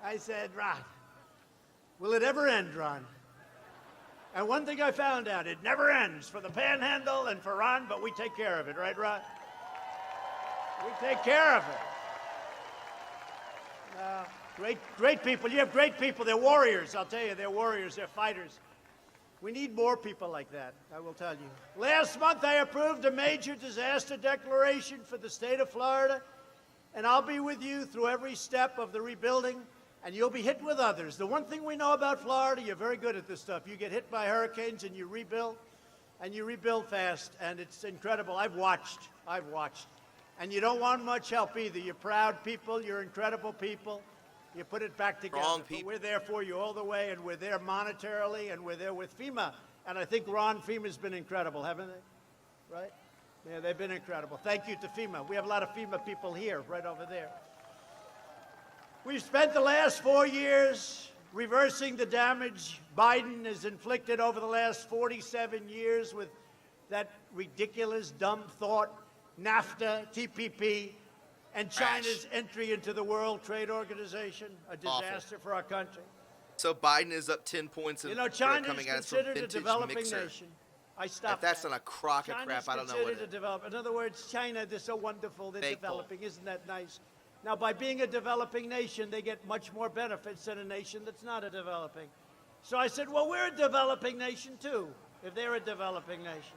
I said, Ron, will it ever end, Ron? And one thing I found out, it never ends for the Panhandle and for Ron, but we take care of it, right, Ron? We take care of it. Great people. You have great people. They're warriors, I'll tell you. They're warriors. They're fighters. We need more people like that, I will tell you. Last month, I approved a major disaster declaration for the state of Florida, and I'll be with you through every step of the rebuilding, and you'll be hit with others. The one thing we know about Florida, you're very good at this stuff. You get hit by hurricanes, and you rebuild fast, and it's incredible. I've watched. And you don't want much help either. You're proud people. You're incredible people. You put it back together. But we're there for you all the way, and we're there monetarily, and we're there with FEMA. And I think FEMA's been incredible, haven't they? Right? Yeah, they've been incredible. Thank you to FEMA. We have a lot of FEMA people here, right over there. We've spent the last 4 years reversing the damage Biden has inflicted over the last 47 years with that ridiculous, dumb thought, NAFTA, TPP, and China's entry into the World Trade Organization, a disaster for our country. So Biden is up 10 points. You know, China is considered a developing nation. I stopped. If that's not a crock of crap, I don't know what it is. In other words, China, they're so wonderful, they're developing. Isn't that nice? Now, by being a developing nation, they get much more benefits than a nation that's not a developing. So I said, well, we're a developing nation, too, if they're a developing nation.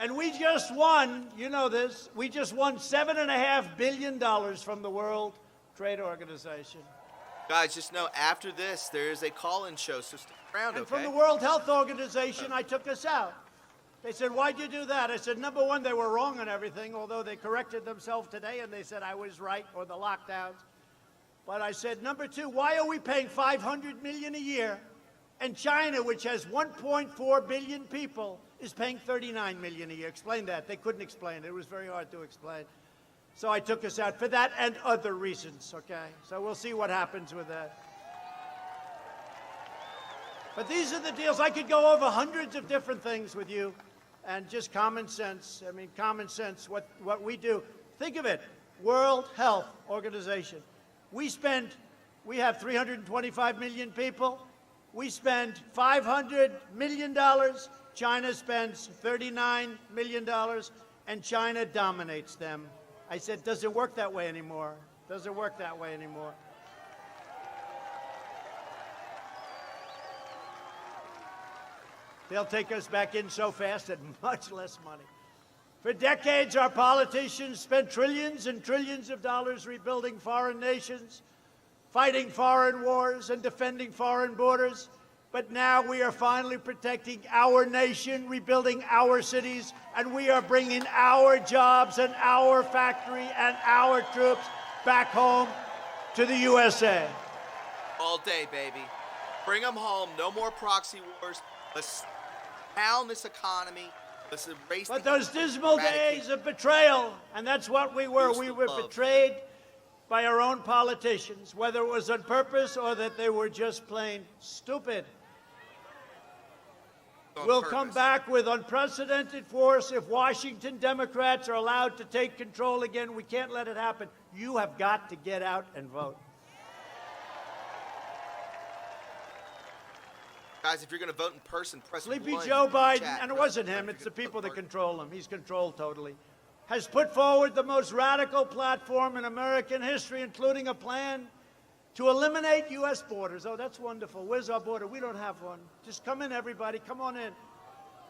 And we just won, you know this, we just won $7.5 billion from the World Trade Organization. Guys, just know after this, there is a call-in show, so stick around, and from the World Health Organization, I took us out. They said, why'd you do that? I said, number one, they were wrong on everything, although they corrected themselves today, and they said I was right, or the lockdowns. But I said, number two, why are we paying $500 million a year? And China, which has 1.4 billion people, is paying $39 million a year. Explain that. They couldn't explain it. It was very hard to explain. So I took us out for that and other reasons, okay? So we'll see what happens with that. But these are the deals. I could go over hundreds of different things with you, and just common sense. I mean, common sense, what we do. Think of it, World Health Organization. We have 325 million people. We spend $500 million. China spends $39 million, and China dominates them. I said, does it work that way anymore? Does it work that way anymore? They'll take us back in so fast at much less money. For decades, our politicians spent trillions and trillions of dollars rebuilding foreign nations, fighting foreign wars, and defending foreign borders. But now we are finally protecting our nation, rebuilding our cities, and we are bringing our jobs and our factory and our troops back home to the USA. All day, baby. Bring them home. No more proxy wars. Let's pound this economy. Let's erase But those dismal days of betrayal, and that's what we were. We were betrayed by our own politicians, whether it was on purpose or that they were just plain stupid. We'll come back with unprecedented force if Washington Democrats are allowed to take control again. We can't let it happen. You have got to get out and vote. Guys, if you're going to vote in person, press Sleepy 1 Joe in the Biden, chat. and it Press wasn't 1 him, if it's you're the gonna people vote that in person. control him. He's controlled totally. Has put forward the most radical platform in American history, including a plan to eliminate U.S. borders. Oh, that's wonderful. Where's our border? We don't have one. Just come in, everybody. Come on in.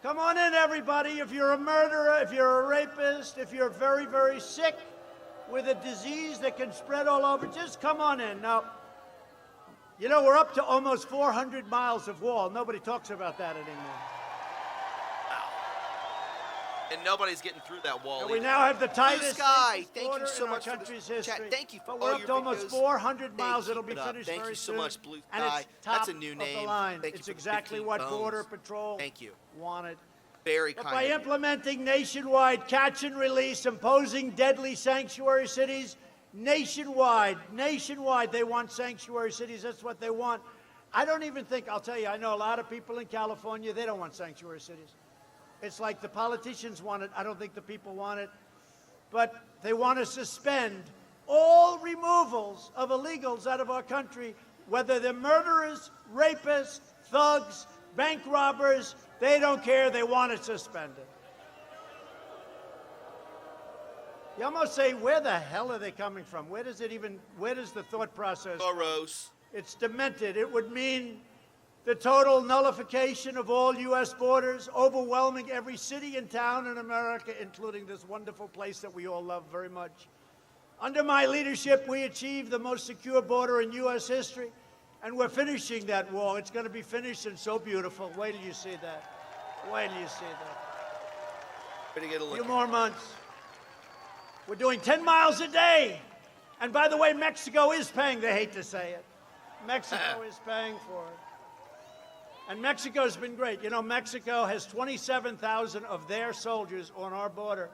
Come on in, everybody. If you're a murderer, if you're a rapist, if you're very, very sick with a disease that can spread all over, just come on in. Now, you know, we're up to almost 400 miles of wall. Nobody talks about that anymore. And nobody's getting through that wall. And we either. now have the tightest Sky, thank border you so in our much for country's the history. chat. Thank you for But all we're up your to almost videos. 400 miles. Hey, It'll be keep it up. finished Thank very you so soon. much, Blue And Sky. it's top That's a new of name. the line. Thank you It's for the exactly 15 what bones. Border Patrol Thank you. wanted. Very But kind by of you. implementing nationwide catch and release, imposing deadly sanctuary cities nationwide, they want sanctuary cities. That's what they want. I don't even think, I'll tell you, I know a lot of people in California, they don't want sanctuary cities. It's like the politicians want it. I don't think the people want it. But they want to suspend all removals of illegals out of our country, whether they're murderers, rapists, thugs, bank robbers. They don't care. They want it suspended. You almost say, where the hell are they coming from? Where does the thought process? Gross. It's demented. It would mean the total nullification of all U.S. borders, overwhelming every city and town in America, including this wonderful place that we all love very much. Under my leadership, we achieved the most secure border in U.S. history, and we're finishing that wall. It's going to be finished and so beautiful. Wait till you see that. Wait till you see that. Better get a A look. few more months. We're doing 10 miles a day. And by the way, Mexico is paying. They hate to say it. Mexico is paying for it. And Mexico's been great. You know, Mexico has 27,000 of their soldiers on our border.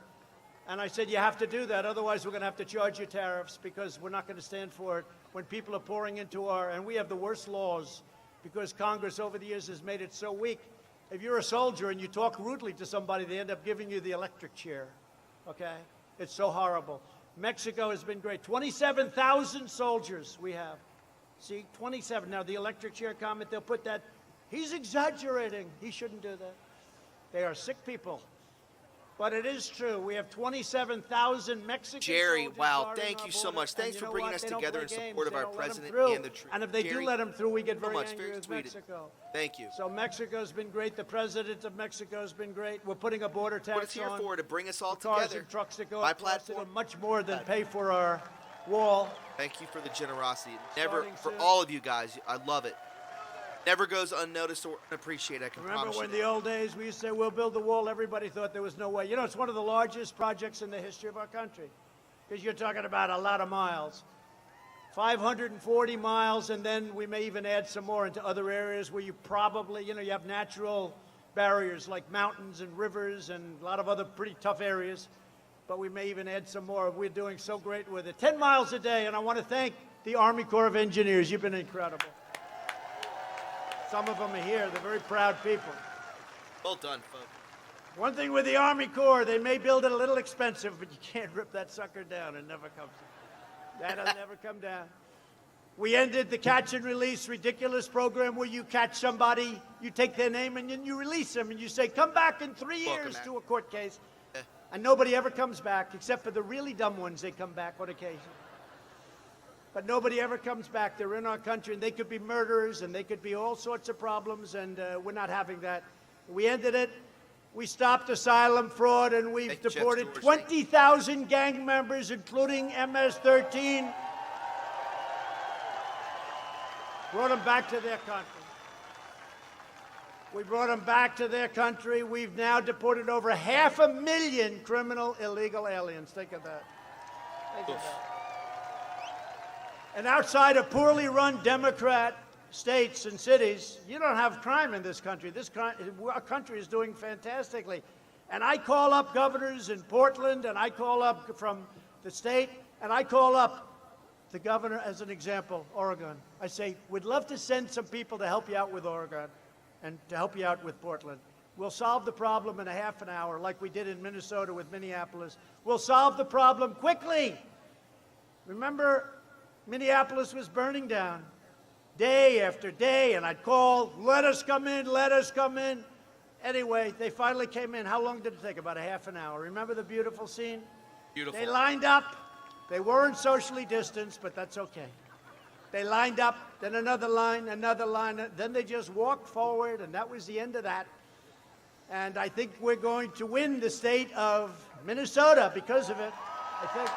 And I said, you have to do that. Otherwise, we're going to have to charge you tariffs because we're not going to stand for it when people are pouring into our, and we have the worst laws because Congress over the years has made it so weak. If you're a soldier and you talk rudely to somebody, they end up giving you the electric chair. Okay? It's so horrible. Mexico has been great. 27,000 soldiers we have. See, 27. Now, the electric chair comment, they'll put that. He's exaggerating. He shouldn't do that. They are sick people. But it is true. We have 27,000 Mexican Jerry, soldiers wow, guarding thank our you so border. much. Thanks And for you know bringing what? us They don't together play in games. support of They our don't let 'em president through. and the troops. And if they Jerry, do let them through, we get very much. angry Very with tweeted. Mexico. Thank you. So Mexico's been great. The president of Mexico's been great. We're putting a border tax on. What it's here for, to bring us all cars together. and trucks that go By across it platform. are much more than pay for our wall. Thank you for the generosity. Never, Starting for soon. all of you guys, I love it. Never goes unnoticed or unappreciated, I can Remember promise you when that. the old days we used to say, we'll build the wall, everybody thought there was no way. You know, it's one of the largest projects in the history of our country because you're talking about a lot of miles. 540 miles, and then we may even add some more into other areas where you probably, you know, you have natural barriers like mountains and rivers and a lot of other pretty tough areas, but we may even add some more. We're doing so great with it. 10 miles a day, and I want to thank the Army Corps of Engineers. You've been incredible. Some of them are here. They're very proud people. Well done, folks. One thing with the Army Corps, they may build it a little expensive, but you can't rip that sucker down. It never comes down. That'll never come down. We ended the catch and release ridiculous program where you catch somebody, you take their name, and then you release them, and you say, come back in 3 Welcome years back. to a court case. And nobody ever comes back, except for the really dumb ones. They come back on occasion. But nobody ever comes back. They're in our country, and they could be murderers, and they could be all sorts of problems, and we're not having that. We ended it. We stopped asylum fraud, and we've Thank you, Jeff deported Stewart. 20,000 gang members, including MS-13. Brought them back to their country. We brought them back to their country. We've now deported over 500,000 criminal illegal aliens. Think of that. Think of that. And outside of poorly run Democrat states and cities, you don't have crime in this country. Our country is doing fantastically. And I call up governors in Portland, and I call up from the state, and I call up the governor as an example, Oregon. I say, we'd love to send some people to help you out with Oregon and to help you out with Portland. We'll solve the problem in a half an hour like we did in Minnesota with Minneapolis. We'll solve the problem quickly. Remember, Minneapolis was burning down day after day, and I'd call, let us come in, let us come in. Anyway, they finally came in. How long did it take? About a half an hour. Remember the beautiful scene? Beautiful. They lined up. They weren't socially distanced, but that's okay. They lined up, then another line, then they just walked forward, and that was the end of that. And I think we're going to win the state of Minnesota because of it, I think.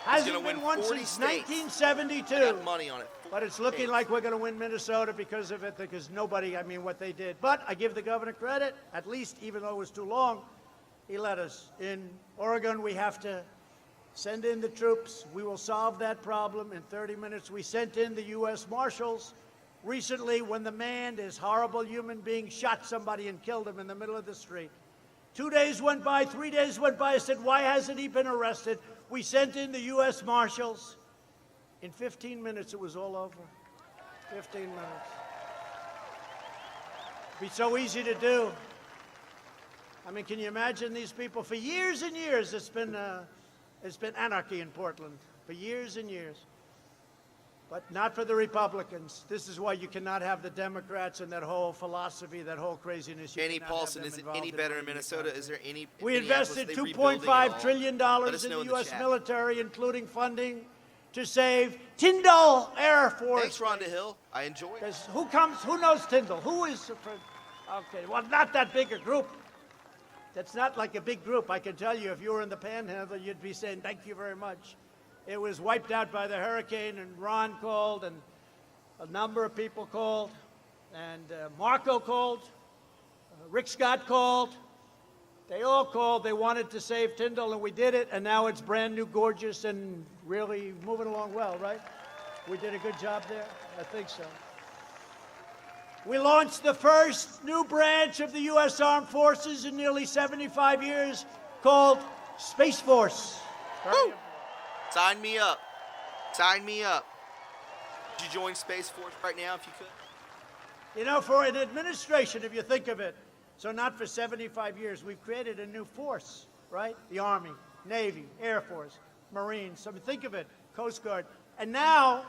Hasn't been won since 1972. I got money on it. But it's looking like we're going to win Minnesota because of it, because nobody, I mean, what they did. But I give the governor credit, at least, even though it was too long, he let us. In Oregon, we have to send in the troops. We will solve that problem in 30 minutes. We sent in the U.S. Marshals recently when the man, this horrible human being, shot somebody and killed him in the middle of the street. 2 days went by, 3 days went by. I said, why hasn't he been arrested? We sent in the U.S. Marshals. In 15 minutes, it was all over. 15 minutes. It'd be so easy to do. I mean, can you imagine these people? For years and years, it's been anarchy in Portland. For years and years. But not for the Republicans. This is why you cannot have the Democrats and that whole philosophy, that whole craziness. Danny Paulson, is it any better in Minnesota? Is there any? We invested $2.5 trillion in the U.S. military, including funding to save Tyndall Air Force. Thanks, Rhonda Hill. I enjoy it. Who knows Tyndall? Who is? Okay, well, not that big a group. That's not like a big group. I can tell you, if you were in the Panhandle, you'd be saying, thank you very much. It was wiped out by the hurricane, and Ron called, and a number of people called, and Marco called, Rick Scott called. They all called. They wanted to save Tyndall, and we did it, and now it's brand new, gorgeous, and really moving along well, right? We did a good job there? I think so. We launched the first new branch of the U.S. Armed Forces in nearly 75 years called Space Force. Woo! Sign me up. Sign me up. Would you join Space Force right now if you could? You know, for an administration, if you think of it, so not for 75 years, we've created a new force, right? The Army, Navy, Air Force, Marines. So think of it, Coast Guard. And now,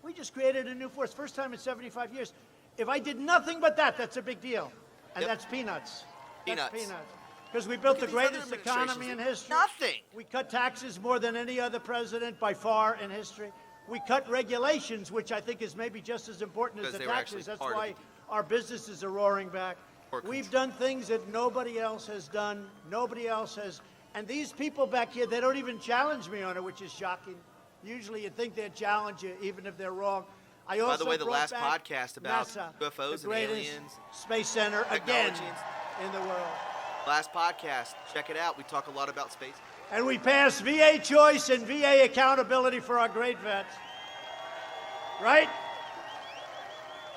we just created a new force. First time in 75 years. If I did nothing but that, that's a big deal. And that's peanuts. Peanuts. That's peanuts. Because we built the greatest economy in history. Nothing. We cut taxes more than any other president by far in history. We cut regulations, which I think is maybe just as important as the taxes. That's why our businesses are roaring back. We've done things that nobody else has done. Nobody else has. And these people back here, they don't even challenge me on it, which is shocking. Usually you'd think they'd challenge you, even if they're wrong. I also By the way, the last back podcast about NASA, UFOs the and aliens. Space Center again in the world. Last podcast. Check it out. We talk a lot about space. And we passed VA choice and VA accountability for our great vets. Right?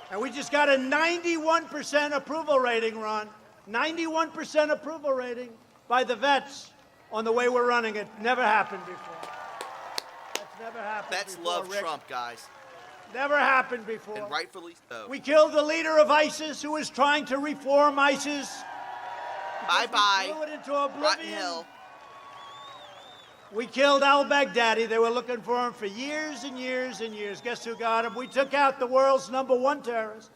And we just got a 91% approval rating, Ron. 91% approval rating by the vets on the way we're running it. Never happened before. That's never happened Vets before, love Rick. Trump, guys. Never happened before. And rightfully so. We killed the leader of ISIS who was trying to reform ISIS. Bye-bye. We blew it into Rotten oblivion. hell. We killed al-Baghdadi. They were looking for him for years and years and years. Guess who got him? We took out the world's #1 terrorist.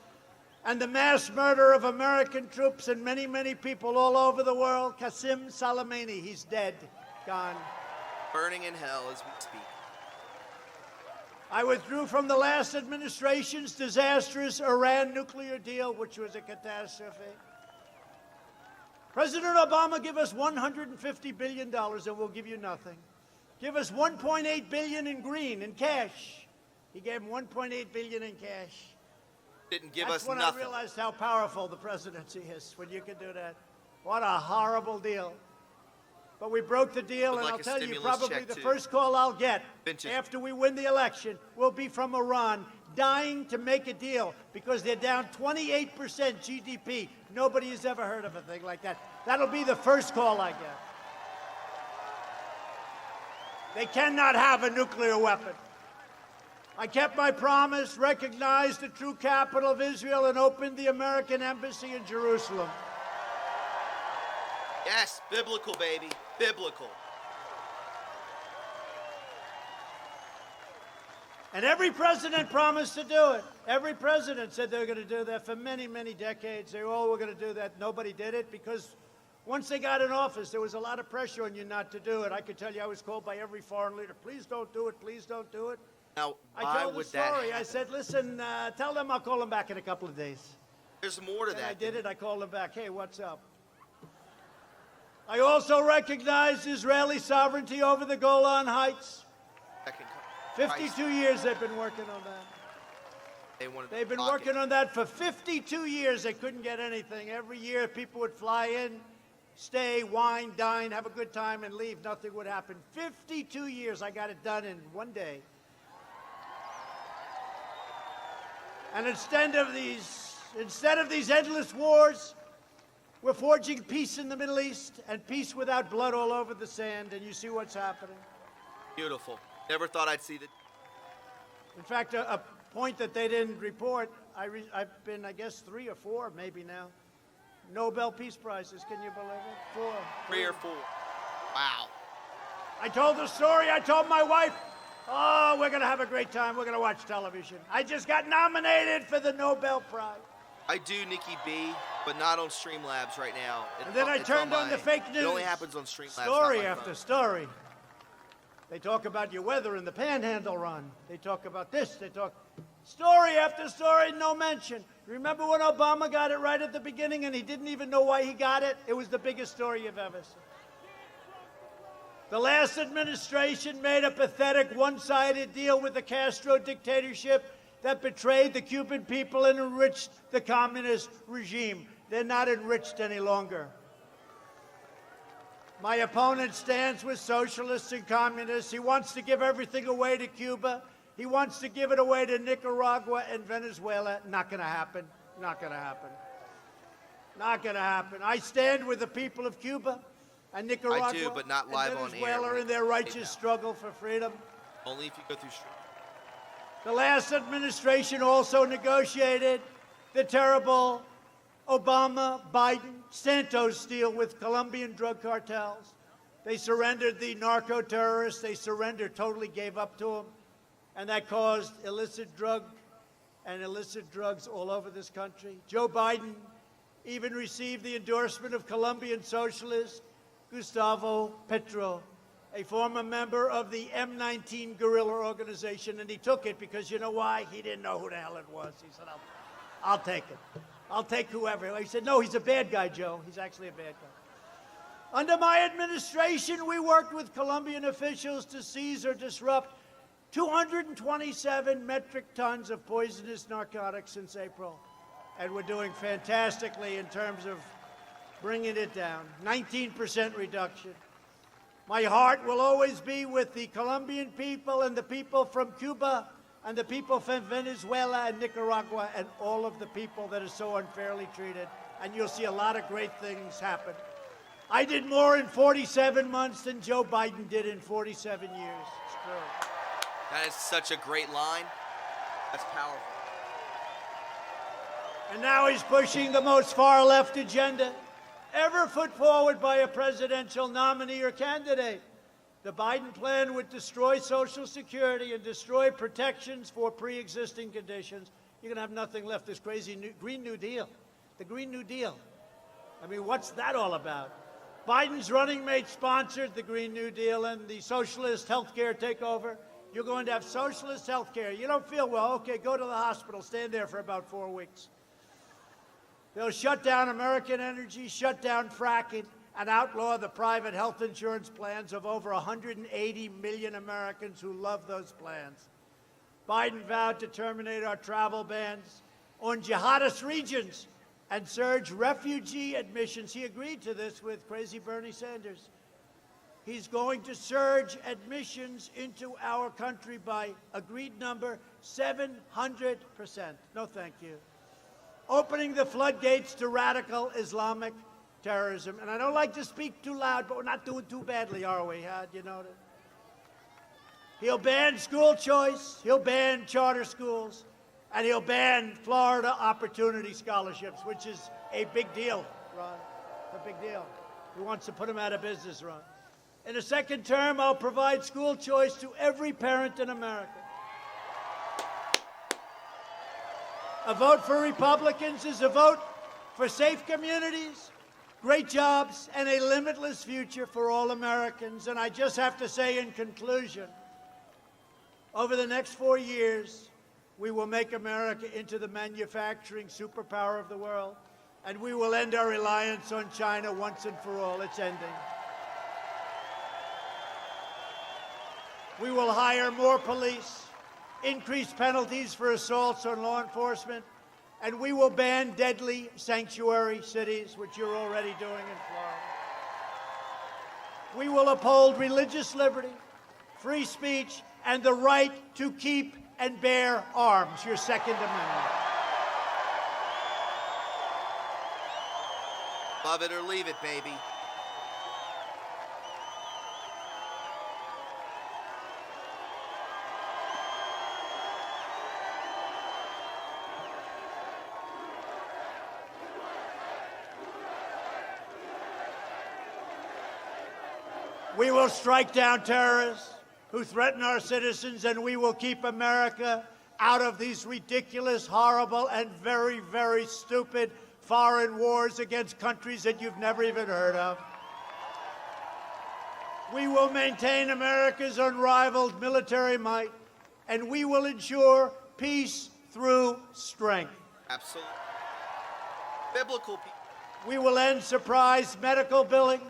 And the mass murder of American troops and many, many people all over the world, Qasem Soleimani. He's dead. Gone. Burning in hell as we speak. I withdrew from the last administration's disastrous Iran nuclear deal, which was a catastrophe. President Obama, give us $150 billion and we'll give you nothing. Give us $1.8 billion in green, in cash. He gave him $1.8 billion in cash. Didn't give That's us when nothing. I realized how powerful the presidency is, when you can do that. What a horrible deal. But we broke the deal, Would and like I'll a tell you, stimulus probably check, the too. first call I'll get Vintage. after we win the election will be from Iran, dying to make a deal because they're down 28% GDP. Nobody has ever heard of a thing like that. That'll be the first call I get. They cannot have a nuclear weapon. I kept my promise, recognized the true capital of Israel, and opened the American embassy in Jerusalem. Yes, biblical, baby, biblical. And every president promised to do it. Every president said they were going to do that for many, many decades. They all were going to do that. Nobody did it because once they got in office, there was a lot of pressure on you not to do it. I could tell you I was called by every foreign leader, please don't do it, please don't do it. Now, I told the story. I said, listen, tell them I'll call them back in a couple of days. There's more to And that. I did it. I called them back. Hey, what's up? I also recognized Israeli sovereignty over the Golan Heights. 52 years they've been working on that. They've been working on that for 52 years. They couldn't get anything. Every year people would fly in, stay, wine, dine, have a good time, and leave. Nothing would happen. 52 years. I got it done in one day. And instead of these endless wars, we're forging peace in the Middle East and peace without blood all over the sand, and you see what's happening. Beautiful. Never thought I'd see that. In fact, a point that they didn't report, I've been, I guess, 3 or 4 maybe now, Nobel Peace Prizes. Can you believe it? 4. 3 or 4. Wow. I told the story. I told my wife, oh, we're going to have a great time. We're going to watch television. I just got nominated for the Nobel Prize. I do Nikki B, but not on Streamlabs right now. And then I turned on the fake news. It only happens on Streamlabs. Story after story. They talk about your weather in the Panhandle run. They talk about this. They talk story after story, no mention. Remember when Obama got it right at the beginning and he didn't even know why he got it? It was the biggest story you've ever seen. The last administration made a pathetic one-sided deal with the Castro dictatorship that betrayed the Cuban people and enriched the communist regime. They're not enriched any longer. My opponent stands with socialists and communists. He wants to give everything away to Cuba. He wants to give it away to Nicaragua and Venezuela. Not going to happen. Not going to happen. Not going to happen. I stand with the people of Cuba and Nicaragua I do, but not live and on Venezuela air. in their righteous struggle for freedom. Only if you go through Stream. The last administration also negotiated the terrible Obama-Biden-Santos deal with Colombian drug cartels. They surrendered the narco-terrorists. They surrendered, totally gave up to them. And that caused illicit drugs all over this country. Joe Biden even received the endorsement of Colombian socialist Gustavo Petro, a former member of the M19 guerrilla organization, and he took it because you know why? He didn't know who the hell it was. He said, I'll take it. I'll take whoever. He said, no, he's a bad guy, Joe. He's actually a bad guy. Under my administration, we worked with Colombian officials to seize or disrupt 227 metric tons of poisonous narcotics since April. And we're doing fantastically in terms of bringing it down. 19% reduction. My heart will always be with the Colombian people and the people from Cuba and the people from Venezuela and Nicaragua and all of the people that are so unfairly treated. And you'll see a lot of great things happen. I did more in 47 months than Joe Biden did in 47 years. It's true. That is such a great line. That's powerful. And now he's pushing the most far-left agenda ever put forward by a presidential nominee or candidate. The Biden plan would destroy Social Security and destroy protections for pre-existing conditions. You're going to have nothing left. This crazy Green New Deal. The Green New Deal. I mean, what's that all about? Biden's running mate sponsored the Green New Deal and the socialist health care takeover. You're going to have socialist health care. You don't feel well. Okay, go to the hospital. Stand there for about 4 weeks. They'll shut down American energy, shut down fracking, and outlaw the private health insurance plans of over 180 million Americans who love those plans. Biden vowed to terminate our travel bans on jihadist regions and surge refugee admissions. He agreed to this with crazy Bernie Sanders. He's going to surge admissions into our country by agreed number 700%. No, thank you. Opening the floodgates to radical Islamic terrorism. And I don't like to speak too loud, but we're not doing too badly, are we? You know that? He'll ban school choice, he'll ban charter schools, and he'll ban Florida Opportunity Scholarships, which is a big deal, Ron. It's a big deal. He wants to put them out of business, Ron. In a second term, I'll provide school choice to every parent in America. A vote for Republicans is a vote for safe communities, great jobs, and a limitless future for all Americans. And I just have to say in conclusion, over the next 4 years, we will make America into the manufacturing superpower of the world, and we will end our reliance on China once and for all. It's ending. We will hire more police, increase penalties for assaults on law enforcement, and we will ban deadly sanctuary cities, which you're already doing in Florida. We will uphold religious liberty, free speech, and the right to keep and bear arms, your Second Amendment. Love it or leave it, baby. We will strike down terrorists who threaten our citizens, and we will keep America out of these ridiculous, horrible, and very, very stupid foreign wars against countries that you've never even heard of. We will maintain America's unrivaled military might, and we will ensure peace through strength. Absolutely. Biblical people. We will end surprise medical billing,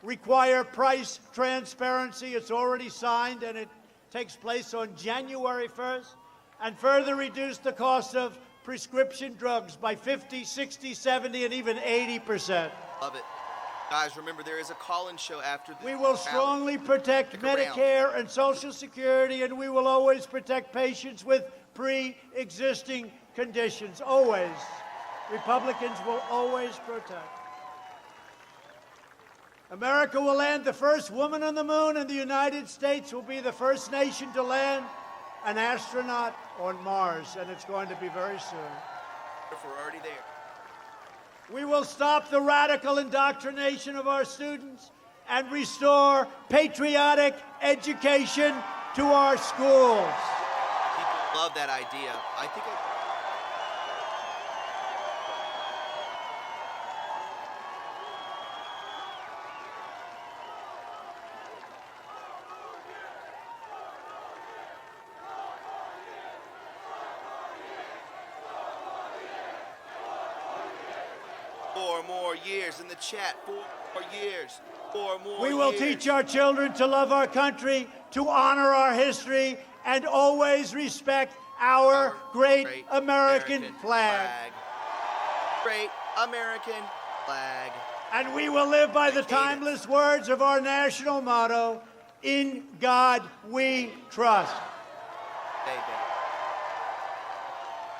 require price transparency. It's already signed, and it takes place on January 1st, and further reduce the cost of prescription drugs by 50, 60, 70, and even 80%. Love it. Guys, remember, there is a call-in show after this. We will strongly protect Medicare and Social Security, and we will always protect patients with pre-existing conditions. Always. Republicans will always protect. America will land the first woman on the moon, and the United States will be the first nation to land an astronaut on Mars, and it's going to be very soon. We're already there. We will stop the radical indoctrination of our students and restore patriotic education to our schools. People love that idea. I think 4 more years in the chat. 4 more years. 4 more years. We will teach our children to love our country, to honor our history, and always respect our great American flag. Great American flag. And we will live by the timeless words of our national motto, "In God we trust." Baby.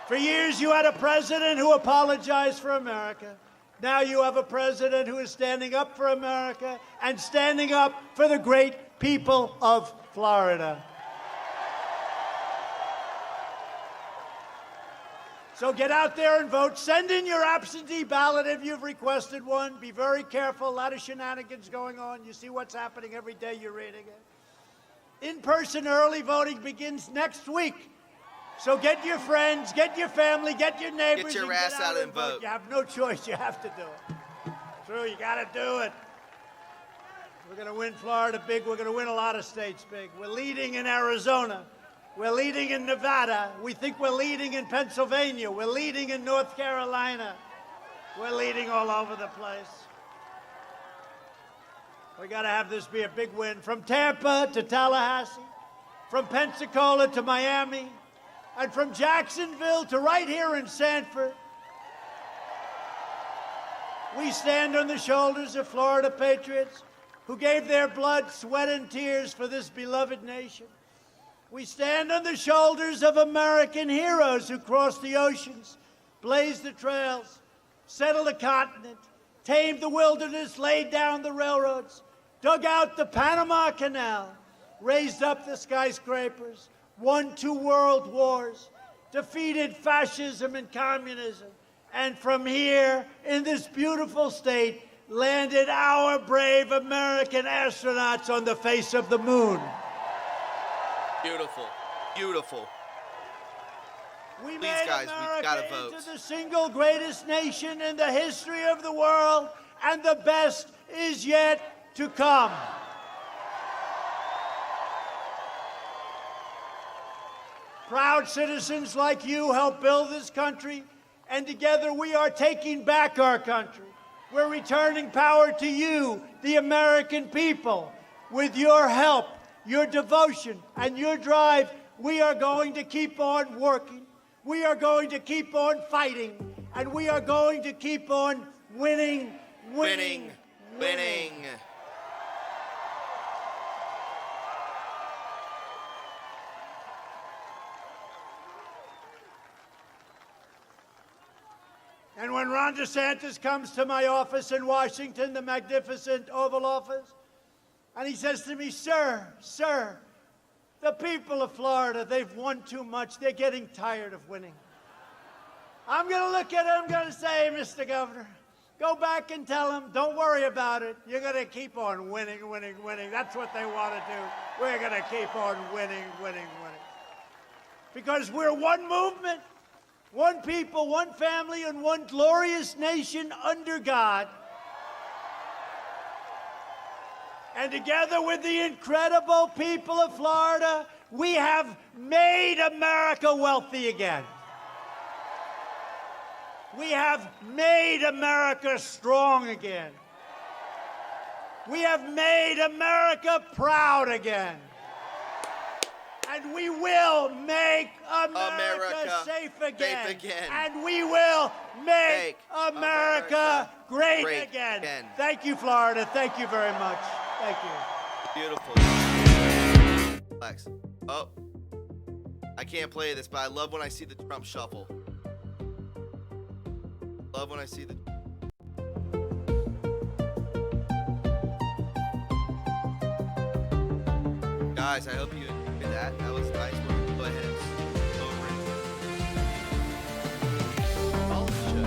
For years you had a president who apologized for America. Now you have a president who is standing up for America and standing up for the great people of Florida. So get out there and vote. Send in your absentee ballot if you've requested one. Be very careful. A lot of shenanigans going on. You see what's happening every day. You're reading it. In-person early voting begins next week. So get your friends, get your family, get your neighbors. Get your ass out and vote. You have no choice. You have to do it. True, you got to do it. We're going to win Florida big. We're going to win a lot of states big. We're leading in Arizona. We're leading in Nevada. We think we're leading in Pennsylvania. We're leading in North Carolina. We're leading all over the place. We got to have this be a big win. From Tampa to Tallahassee, from Pensacola to Miami, and from Jacksonville to right here in Sanford. We stand on the shoulders of Florida patriots who gave their blood, sweat, and tears for this beloved nation. We stand on the shoulders of American heroes who crossed the oceans, blazed the trails, settled the continent, tamed the wilderness, laid down the railroads, dug out the Panama Canal, raised up the skyscrapers, won 2 world wars, defeated fascism and communism, and from here, in this beautiful state, landed our brave American astronauts on the face of the moon. Beautiful. Beautiful. We Please, made guys, we've America gotta vote. into the single greatest nation in the history of the world, and the best is yet to come. Proud citizens like you help build this country, and together we are taking back our country. We're returning power to you, the American people. With your help, your devotion, and your drive, we are going to keep on working. We are going to keep on fighting, and we are going to keep on winning. Winning. And when Ron DeSantis comes to my office in Washington, the magnificent Oval Office, and he says to me, sir, the people of Florida, they've won too much. They're getting tired of winning. I'm going to look at him, I'm going to say, Mr. Governor, go back and tell them, don't worry about it. You're going to keep on winning. That's what they want to do. We're going to keep on winning. Because we're one movement, one people, one family, and one glorious nation under God. And together with the incredible people of Florida, we have made America wealthy again. We have made America strong again. We have made America proud again. And we will make America safe again. And we will make America great again. Thank you, Florida. Thank you very much. Thank you. Beautiful. Relax. Oh. I can't play this, but I love when I see the Trump shuffle. Love when I see the... Guys, I hope you enjoyed that. That was nice. We'll go ahead and over it. Follow the show.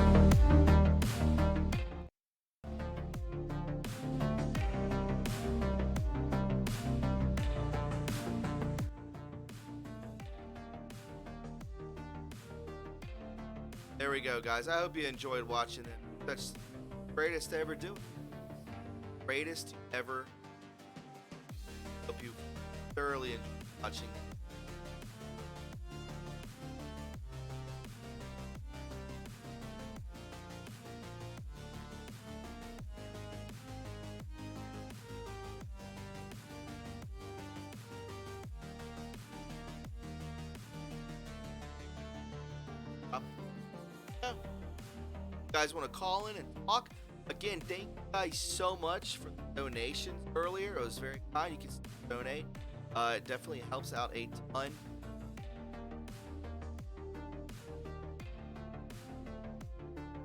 There we go, guys. I hope you enjoyed watching it. That's the greatest to ever do. Greatest to ever. Hope you thoroughly enjoyed watching. You guys want to call in and talk? Again, thank you guys so much for the donations earlier. It was very kind. You can still donate. It definitely helps out a ton.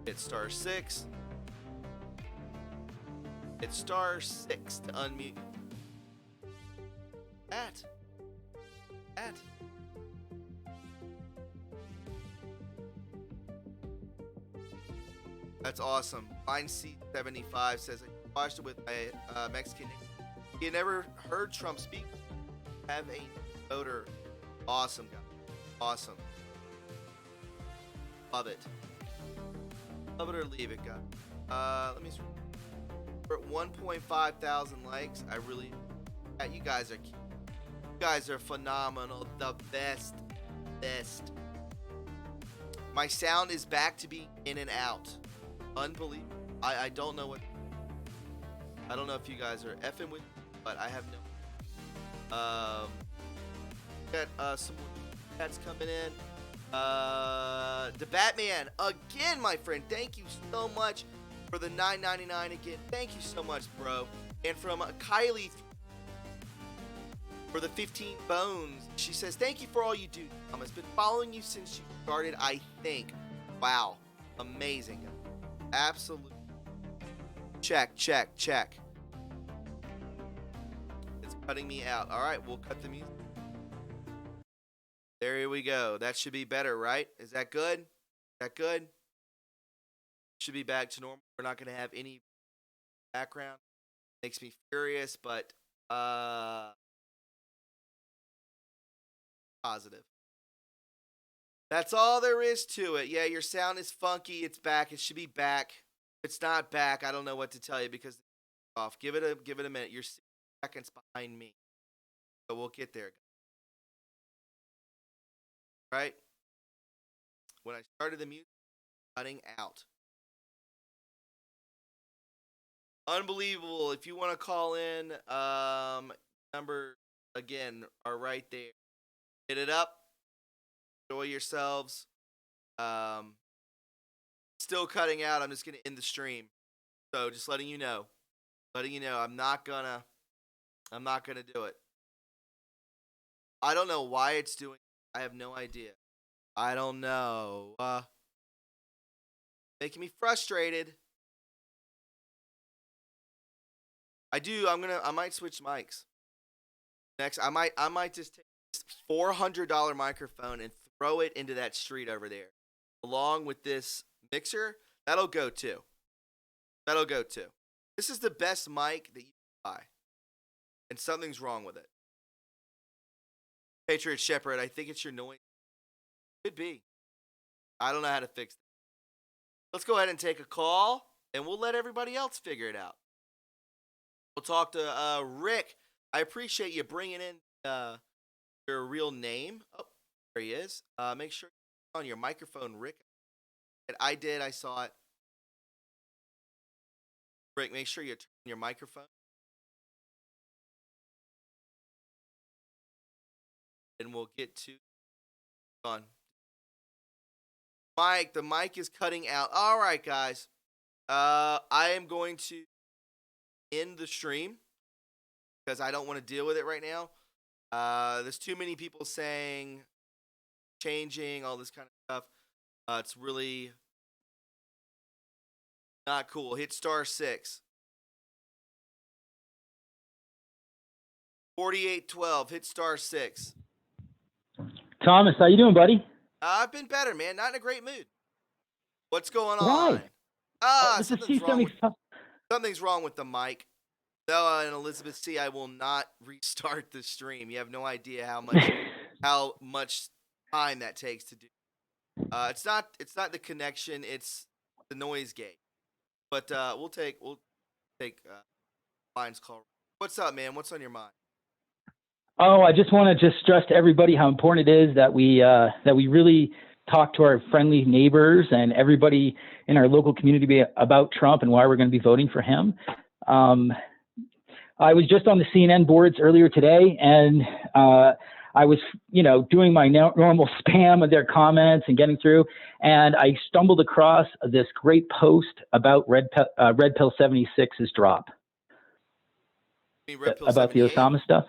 Hit star 6. Hit star 6 to unmute. At. That's awesome. Line C75 says, I watched it with my Mexican. You never heard Trump speak. Have a voter. Awesome, guys. Awesome. Love it. Love it or leave it, guys. Let me see. We're at 1.5 thousand likes. I really, yeah, you guys are cute. You guys are phenomenal. The best. My sound is back to being in and out. Unbelievable. I don't know what. I don't know if you guys are effing with me, but I have no. Got some cats coming in. The Batman again, my friend. Thank you so much for the $9.99 again. Thank you so much, bro. And from Kylie for the 15 bones. She says, thank you for all you do. I've been following you since you started, I think. Wow. Amazing. Absolutely. Check. It's cutting me out. All right, we'll cut the music. There we go. That should be better, right? Is that good? Is that good? Should be back to normal. We're not going to have any background. Makes me furious, but positive. That's all there is to it. Yeah, your sound is funky. It's back. It should be back. If it's not back, I don't know what to tell you because it's off. Give it a minute. You're 6 seconds behind me. So we'll get there. Right? When I started the music, cutting out. Unbelievable. If you want to call in, number again are right there. Hit it up. Enjoy yourselves. Still cutting out. I'm just gonna end the stream. So just letting you know. I'm not gonna do it. I don't know why it's doing it. I have no idea. I don't know. Making me frustrated. I might switch mics. Next, I might just take this $400 microphone and throw it into that street over there. Along with this mixer, that'll go too. This is the best mic that you can buy. And something's wrong with it. Patriot Shepherd, I think it's your noise. Could be. I don't know how to fix it. Let's go ahead and take a call, and we'll let everybody else figure it out. We'll talk to Rick. I appreciate you bringing in your real name. Oh, there he is. Make sure you're on your microphone, Rick. And I did. I saw it. Rick, make sure you turn on your microphone. And we'll get to on. Mike, the mic is cutting out. All right, guys. I am going to end the stream because I don't want to deal with it right now. There's too many people saying, changing, all this kind of stuff. It's really not cool. Hit *6. 4812. Hit *6. Thomas, how you doing, buddy? I've been better, man. Not in a great mood. What's going Why? on? This is Something's wrong with the mic. Bella and Elizabeth C, I will not restart the stream. You have no idea how much time that takes to do. It's not the connection, it's the noise gate. But we'll take Line's call. What's up, man? What's on your mind? Oh, I just want to stress to everybody how important it is that we really talk to our friendly neighbors and everybody in our local community about Trump and why we're going to be voting for him. I was just on the CNN boards earlier today, and I was, doing my normal spam of their comments and getting through, and I stumbled across this great post about Red Pill 76's drop. You mean Red Pill about 78? the Osama stuff.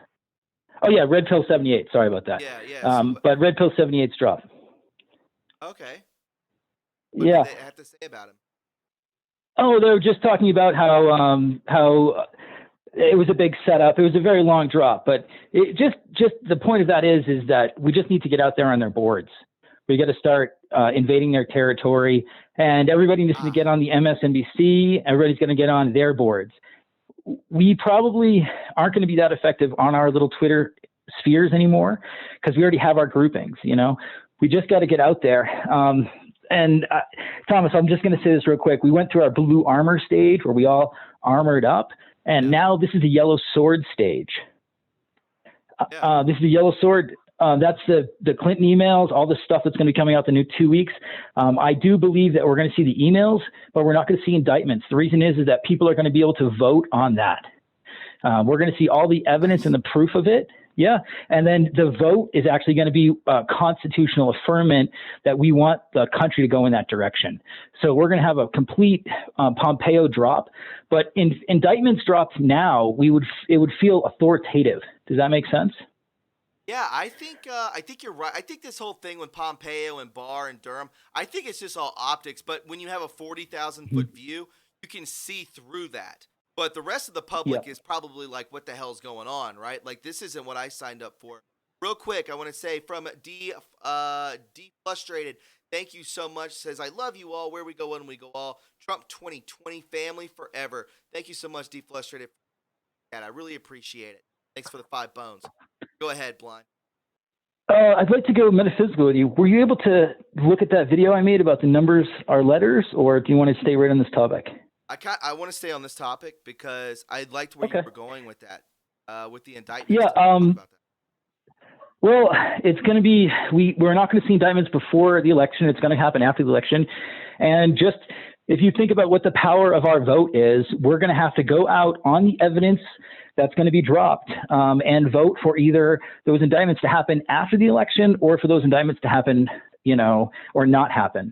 Oh yeah, Red Pill 78. Sorry about that. Yeah. But Red Pill 78's drop. Okay. What did they have to say about him? Oh, they were just talking about how it was a big setup. It was a very long drop, but it just the point of that is that we just need to get out there on their boards. We got to start invading their territory, and everybody needs to get on the MSNBC. Everybody's going to get on their boards. We probably aren't going to be that effective on our little Twitter spheres anymore because we already have our groupings. We just got to get out there. And Thomas, I'm just going to say this real quick. We went through our blue armor stage where we all armored up, and now this is a yellow sword stage. This is a yellow sword. That's the Clinton emails, all the stuff that's going to be coming out the new 2 weeks. I do believe that we're going to see the emails, but we're not going to see indictments. The reason is that people are going to be able to vote on that. We're going to see all the evidence and the proof of it. Yeah. And then the vote is actually going to be a constitutional affirmation that we want the country to go in that direction. So we're going to have a complete Pompeo drop. But in indictments dropped now, it would feel authoritative. Does that make sense? Yeah, I think you're right. I think this whole thing with Pompeo and Barr and Durham, I think it's just all optics. But when you have a 40,000 foot view, you can see through that. But the rest of the public is probably like, what the hell's going on, right? Like, this isn't what I signed up for. Real quick, I want to say from D Frustrated, thank you so much. Says, I love you all. Where we go when we go all. Trump 2020 family forever. Thank you so much, D Frustrated. I really appreciate it. Thanks for the 5 bones. Go ahead, Blind. I'd like to go metaphysical with you. Were you able to look at that video I made about the numbers are letters, or do you want to stay right on this topic? I want to stay on this topic because I liked where you were going with that, with the indictment. Yeah. Well, it's going to be, we're not going to see indictments before the election. It's going to happen after the election. And just, if you think about what the power of our vote is, we're going to have to go out on the evidence that's going to be dropped and vote for either those indictments to happen after the election or for those indictments to happen, or not happen.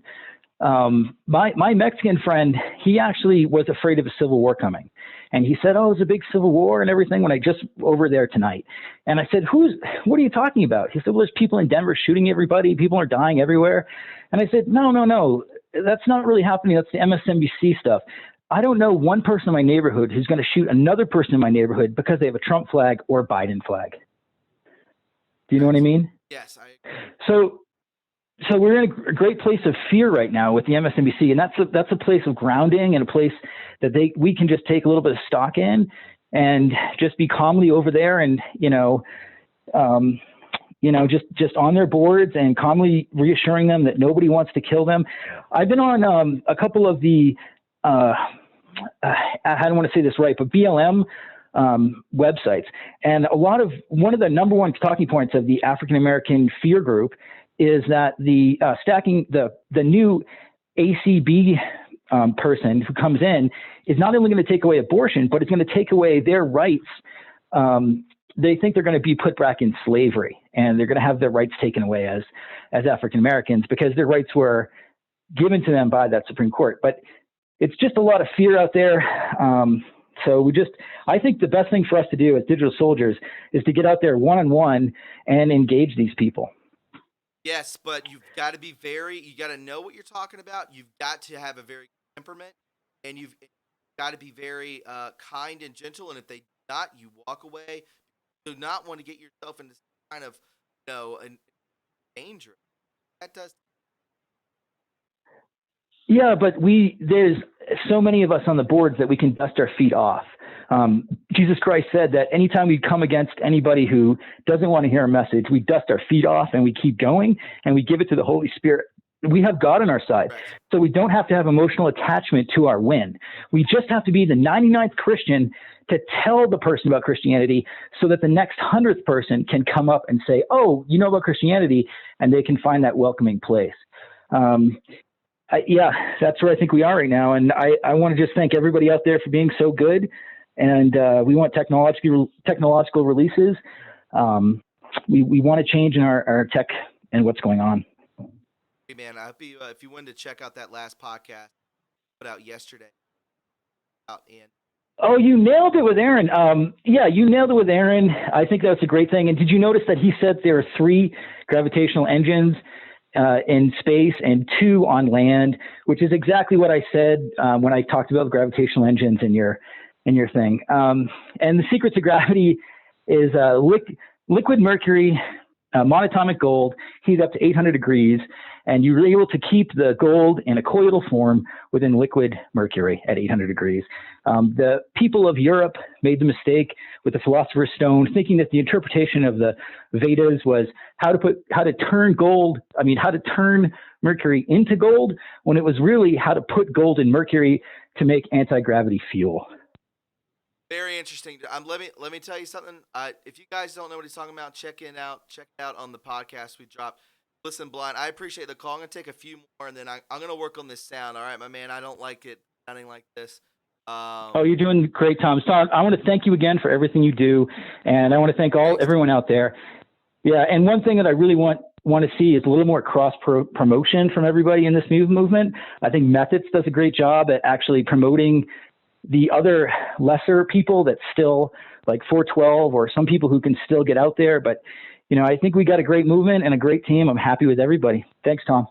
My Mexican friend, he actually was afraid of a civil war coming. And he said, oh, it's a big civil war and everything when I just over there tonight. And I said, what are you talking about? He said, well, there's people in Denver shooting everybody. People are dying everywhere. And I said, no, that's not really happening. That's the MSNBC stuff. I don't know one person in my neighborhood who's going to shoot another person in my neighborhood because they have a Trump flag or a Biden flag. Do you know what I mean? Yes. So we're in a great place of fear right now with the MSNBC, and that's a place of grounding and a place that we can just take a little bit of stock in and just be calmly over there and just on their boards and calmly reassuring them that nobody wants to kill them. I've been on a couple of the I don't want to say this right, but BLM websites, and one of the number one talking points of the African American fear group is that the stacking the new ACB person who comes in is not only going to take away abortion, but it's going to take away their rights. They think they're going to be put back in slavery, and they're going to have their rights taken away as African Americans because their rights were given to them by that Supreme Court. But it's just a lot of fear out there. So I think the best thing for us to do as digital soldiers is to get out there one-on-one and engage these people. Yes, but you've got to you got to know what you're talking about. You've got to have a very temperament, and you've got to be very kind and gentle. And if they do not, you walk away. You do not want to get yourself into some kind of, danger. That does. Yeah, but there's so many of us on the boards that we can dust our feet off. Jesus Christ said that anytime we come against anybody who doesn't want to hear a message, we dust our feet off and we keep going and we give it to the Holy Spirit. We have God on our side. Right. So we don't have to have emotional attachment to our win. We just have to be the 99th Christian to tell the person about Christianity so that the next 100th person can come up and say, oh, you know about Christianity, and they can find that welcoming place. Yeah, that's where I think we are right now. And I want to just thank everybody out there for being so good. And we want technological releases. We want to change in our tech and what's going on. Hey, man, I hope if you wanted to check out that last podcast put out yesterday. Oh, you nailed it with Aaron. Yeah, you nailed it with Aaron. I think that's a great thing. And did you notice that he said there are 3 gravitational engines in space and 2 on land, which is exactly what I said when I talked about the gravitational engines in your thing. And the secret to gravity is liquid mercury, monatomic gold, heat up to 800 degrees, and you're able to keep the gold in a colloidal form within liquid mercury at 800 degrees. The people of Europe made the mistake with the Philosopher's Stone, thinking that the interpretation of the Vedas was how to turn mercury into gold, when it was really how to put gold in mercury to make anti-gravity fuel. Very interesting. Let me tell you something. If you guys don't know what he's talking about, check it out on the podcast we dropped. Listen, Blind, I appreciate the call. I'm gonna take a few more, and then I'm gonna work on this sound. All right, my man. I don't like it sounding like this. You're doing great, Tom. Tom, I want to thank you again for everything you do, and I want to thank everyone out there. Yeah, and one thing that I really want to see is a little more cross promotion from everybody in this new movement. I think Methods does a great job at actually promoting the other lesser people that still, like 412, or some people who can still get out there. But, I think we got a great movement and a great team. I'm happy with everybody. Thanks, Tom.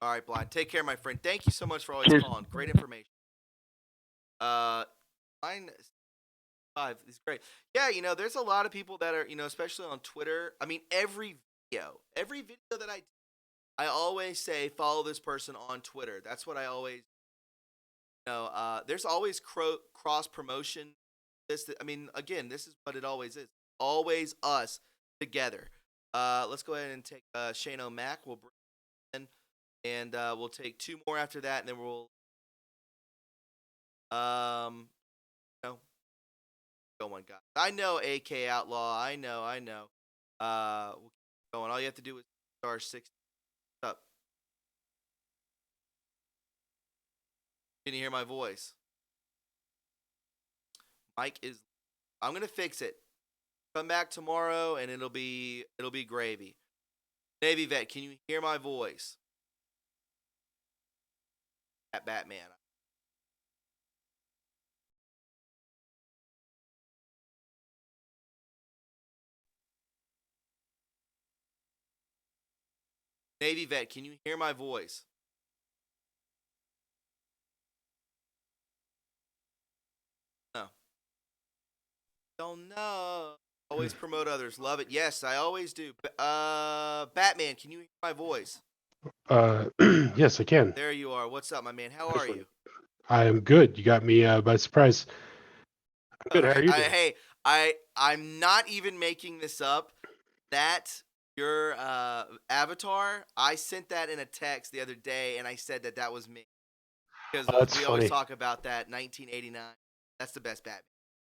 All right, Blind. Take care, my friend. Thank you so much for always calling. Great information. 965 is great. Yeah, there's a lot of people that are, especially on Twitter. I mean, every video that I always say follow this person on Twitter. That's what I always there's always cross promotion. I mean, again, this is what it always is. Always us together. Let's go ahead and take Shane O'Mac. We'll bring in, and we'll take two more after that, and then we'll go one guy. I know AK Outlaw. I know. We'll keep going. All you have to do is star 6 up. Can you hear my voice? Mike is. I'm gonna fix it. Come back tomorrow, and it'll be gravy. Navy vet, can you hear my voice? At Batman. Navy vet, can you hear my voice? No. Don't know. Always promote others. Love it. Yes, I always do. Batman, can you hear my voice? Yes, I can. There you are. What's up, my man? How are you? I am good. You got me by surprise. I'm good. How are you doing? I'm not even making this up. That your avatar, I sent that in a text the other day, and I said that was me because That's we funny. always talk about that 1989. That's the best Batman.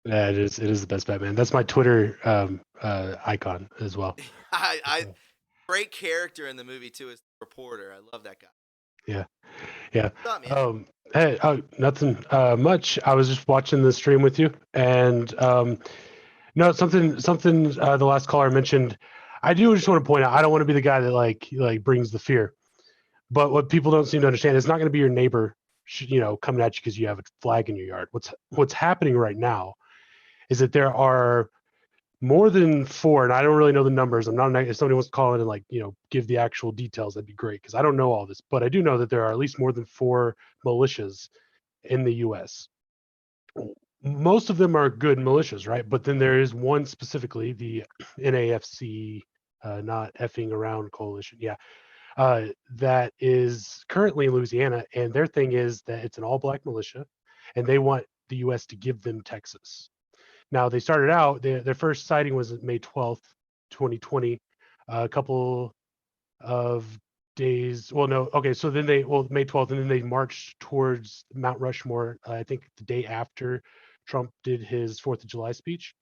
Yeah, it is. It is the best Batman. That's my Twitter icon as well. Great character in the movie too as the reporter. I love that guy. Yeah. What's up, man? Hey, nothing much. I was just watching the stream with you, and no, something. The last caller mentioned. I do just want to point out. I don't want to be the guy that like brings the fear, but what people don't seem to understand is not going to be your neighbor, coming at you because you have a flag in your yard. What's happening right now is that there are more than 4, and I don't really know the numbers. I'm not. If somebody wants to call in and give the actual details, that'd be great because I don't know all this. But I do know that there are at least more than 4 militias in the U.S. Most of them are good militias, right? But then there is one specifically, the NAFC, not effing around coalition. Yeah, that is currently in Louisiana, and their thing is that it's an all-black militia, and they want the U.S. to give them Texas. Now, they started out, their first sighting was May 12th, 2020, a couple of days. Well, no, okay, so then May 12th, and then they marched towards Mount Rushmore, I think the day after Trump did his 4th of July speech.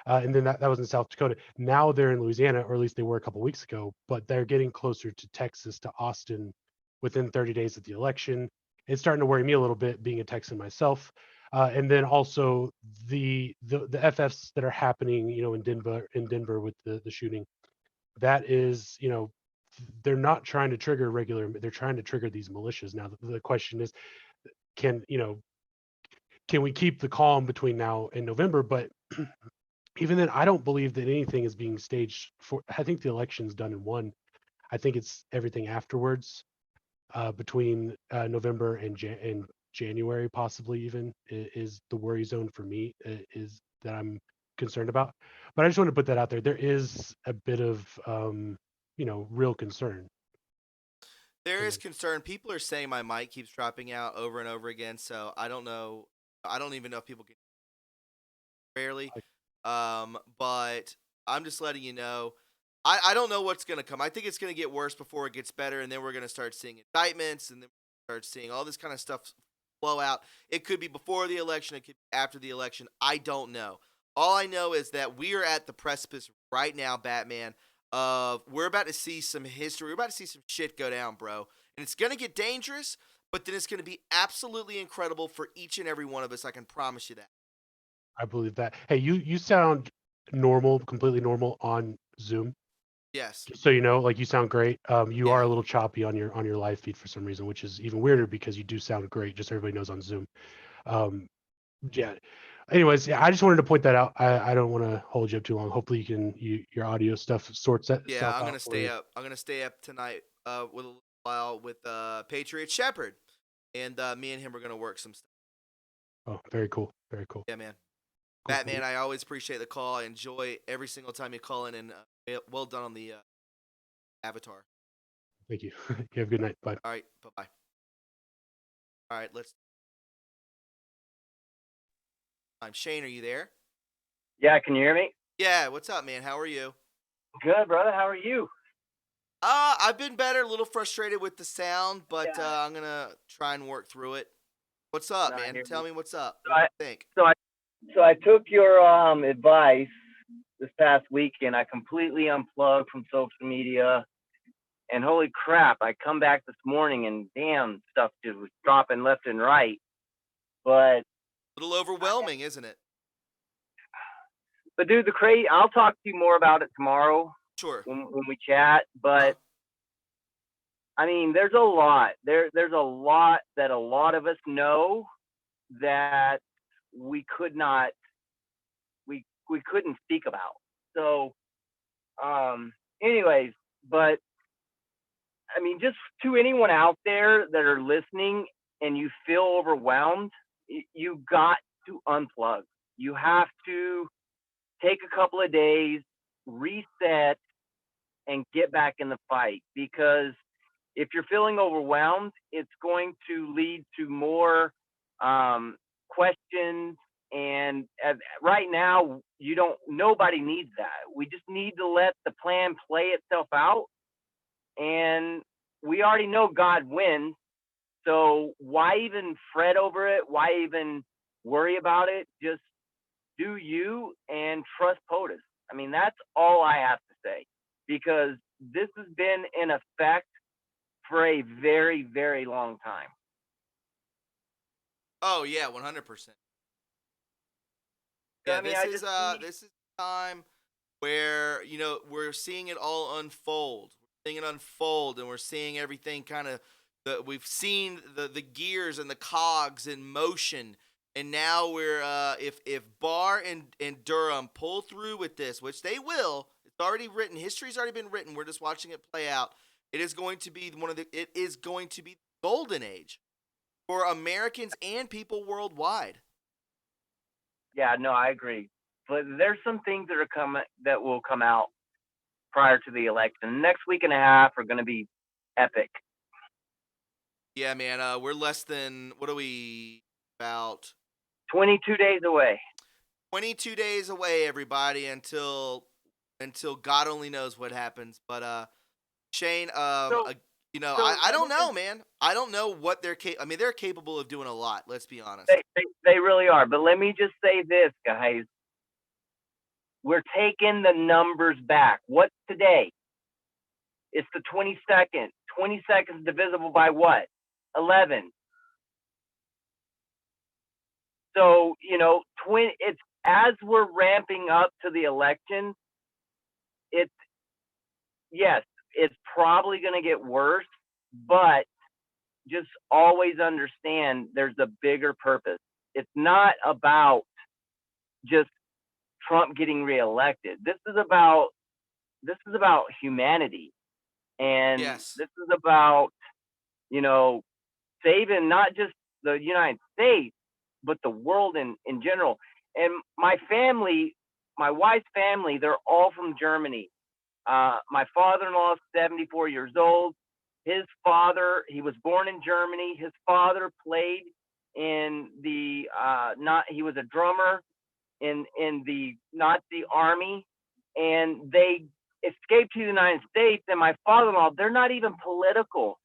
And then that was in South Dakota. Now they're in Louisiana, or at least they were a couple weeks ago, but they're getting closer to Texas, to Austin, within 30 days of the election. It's starting to worry me a little bit, being a Texan myself. And then also the FFs that are happening, in Denver with the shooting. That is, they're not trying to trigger they're trying to trigger these militias. Now the question is, can we keep the calm between now and November? But even then, I don't believe that anything is being staged for. I think the election's done and won. I think it's everything afterwards, between November and January, possibly even, is the worry zone for me. Is that I'm concerned about. But I just want to put that out there. There is a bit of real concern. There is concern. People are saying my mic keeps dropping out over and over again, so I don't know. I don't even know if people can barely. But I'm just letting you know. I don't know what's going to come. I think it's going to get worse before it gets better, and then we're going to start seeing indictments, and then start seeing all this kind of stuff flow out. It could be before the election. It could be after the election. I don't know. All I know is that we are at the precipice right now, Batman, of we're about to see some history. We're about to see some shit go down, bro. And it's going to get dangerous, but then it's going to be absolutely incredible for each and every one of us. I can promise you that. I believe that. Hey, you sound normal, completely normal on Zoom. Yes. Just so you know, you sound great. You Yeah. are a little choppy on your live feed for some reason, which is even weirder because you do sound great. Just so everybody knows on Zoom. Yeah. Anyways, yeah, I just wanted to point that out. I don't want to hold you up too long. Hopefully your audio stuff sorts that Yeah, stuff I'm out gonna for stay you. up. I'm gonna stay up tonight with a little while with Patriot Shepherd, and me and him are gonna work some stuff. Oh, very cool. Very cool. Yeah, man. Cool, Batman, cool. I always appreciate the call. I enjoy every single time you call in, and well done on the avatar. Thank you. You have a good night. Bye. All right, bye-bye. All right, I'm Shane, are you there? Yeah, can you hear me? Yeah, what's up, man? How are you? Good, brother. How are you? I've been better, a little frustrated with the sound, but Yeah. I'm gonna try and work through it. What's up, No, I man? hear Tell you. me what's up. So What do I, you think? so I, so I took your advice this past weekend. I completely unplugged from social media, and holy crap, I come back this morning and damn, stuff just was dropping left and right. But A little overwhelming, isn't it? dude, I'll talk to you more about it tomorrow Sure. when we chat. But I mean, there's a lot. There's a lot that a lot of us know that we could not we couldn't speak about. So anyways, but I mean, just to anyone out there that are listening and you feel overwhelmed, you got to unplug. You have to take a couple of days, reset, and get back in the fight, because if you're feeling overwhelmed, it's going to lead to more questions. And right now, nobody needs that. We just need to let the plan play itself out. And we already know God wins. So why even fret over it? Why even worry about it? Just do you and trust POTUS. I mean, that's all I have to say, because this has been in effect for a very, very long time. Oh yeah, 100%. So, Yeah, I mean, this is time where we're seeing it all unfold. We're seeing it unfold, and we're seeing everything kind of. We've seen the gears and the cogs in motion, and now we're if Barr and Durham pull through with this, which they will. It's already written. History's already been written. We're just watching it play out. It is going to be It is going to be the golden age for Americans and people worldwide. Yeah, no, I agree. But there's some things that will come out prior to the election. The next week and a half are going to be epic. Yeah, man. We're less than what are we about 22 days away. 22 days away, everybody, until God only knows what happens. But Shane, So, I don't know, man. I don't know what I mean, they're capable of doing a lot. Let's be honest. they really are. But let me just say this, guys. We're taking the numbers back. What's today? It's the 22nd. 20 seconds divisible by what? 11. So, it's as we're ramping up to the election, it's probably going to get worse, but just always understand there's a bigger purpose. It's not about just Trump getting reelected. This is about humanity. And Yes. this is about, saving not just the United States, but the world in general. And my family, my wife's family, they're all from Germany. My father-in-law is 74 years old. His father, he was born in Germany. His father played in he was a drummer in the Nazi army, and they escaped to the United States. And my father-in-law, they're not even political.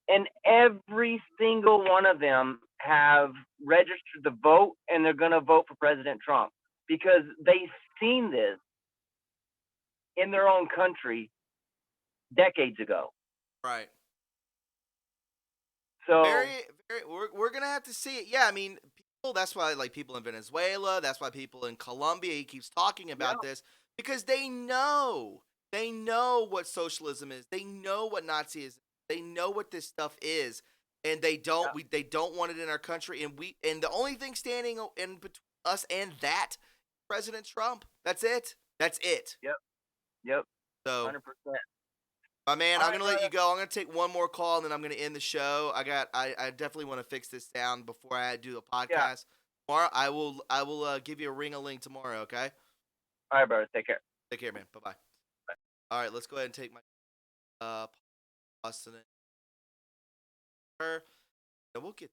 And every single one of them have registered to vote, and they're going to vote for President Trump, because they've seen this in their own country decades ago. Right. So we're gonna have to see it. Yeah, I mean, that's why people in Venezuela, that's why people in Colombia, he keeps talking about this, because they know what socialism is. They know what Nazism is. They know what this stuff is, and they don't want it in our country. And the only thing standing in between us and that, President Trump. That's it. Yep. So 100%. my man, I'm All gonna right, let you go. I'm gonna take one more call, and then I'm gonna end the show. I definitely want to fix this sound before I do the podcast. tomorrow. I will give you a ring-a-ling tomorrow. Okay. All right, brother. Take care. Take care, man. Bye bye. All right, let's go ahead and take my Austin and her. And we'll get.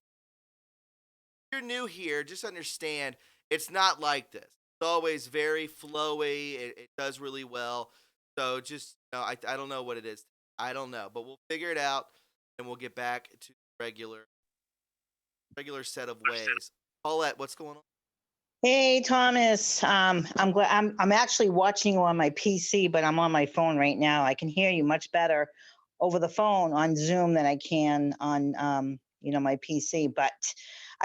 If you're new here, just understand it's not like this. It's always very flowy. It does really well. So just I don't know what it is. I don't know, but we'll figure it out and we'll get back to regular set of ways. Paulette, what's going on? Hey, Thomas. I'm glad I'm actually watching you on my PC, but I'm on my phone right now. I can hear you much better over the phone on Zoom than I can on my PC. But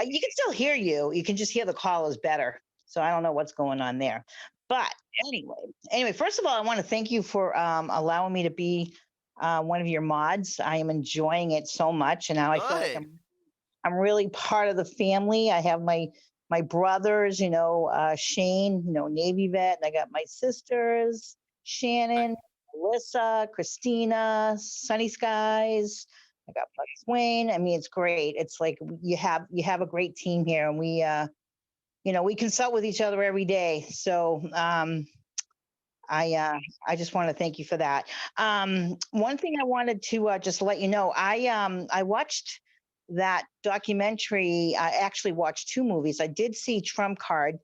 you can still hear you. You can just hear the callers better. So I don't know what's going on there. But anyway, first of all, I want to thank you for allowing me to be one of your mods. I am enjoying it so much, and now I feel like Good. I'm really part of the family. I have my brothers, Shane, Navy vet. And I got my sisters, Shannon, Alyssa, Christina, Sunny Skies. I got Buck Swain. I mean, it's great. It's like you have a great team here, and we consult with each other every day. So I just want to thank you for that. One thing I wanted to just let you know, I watched that documentary. I actually watched two movies. I did see Trump Card,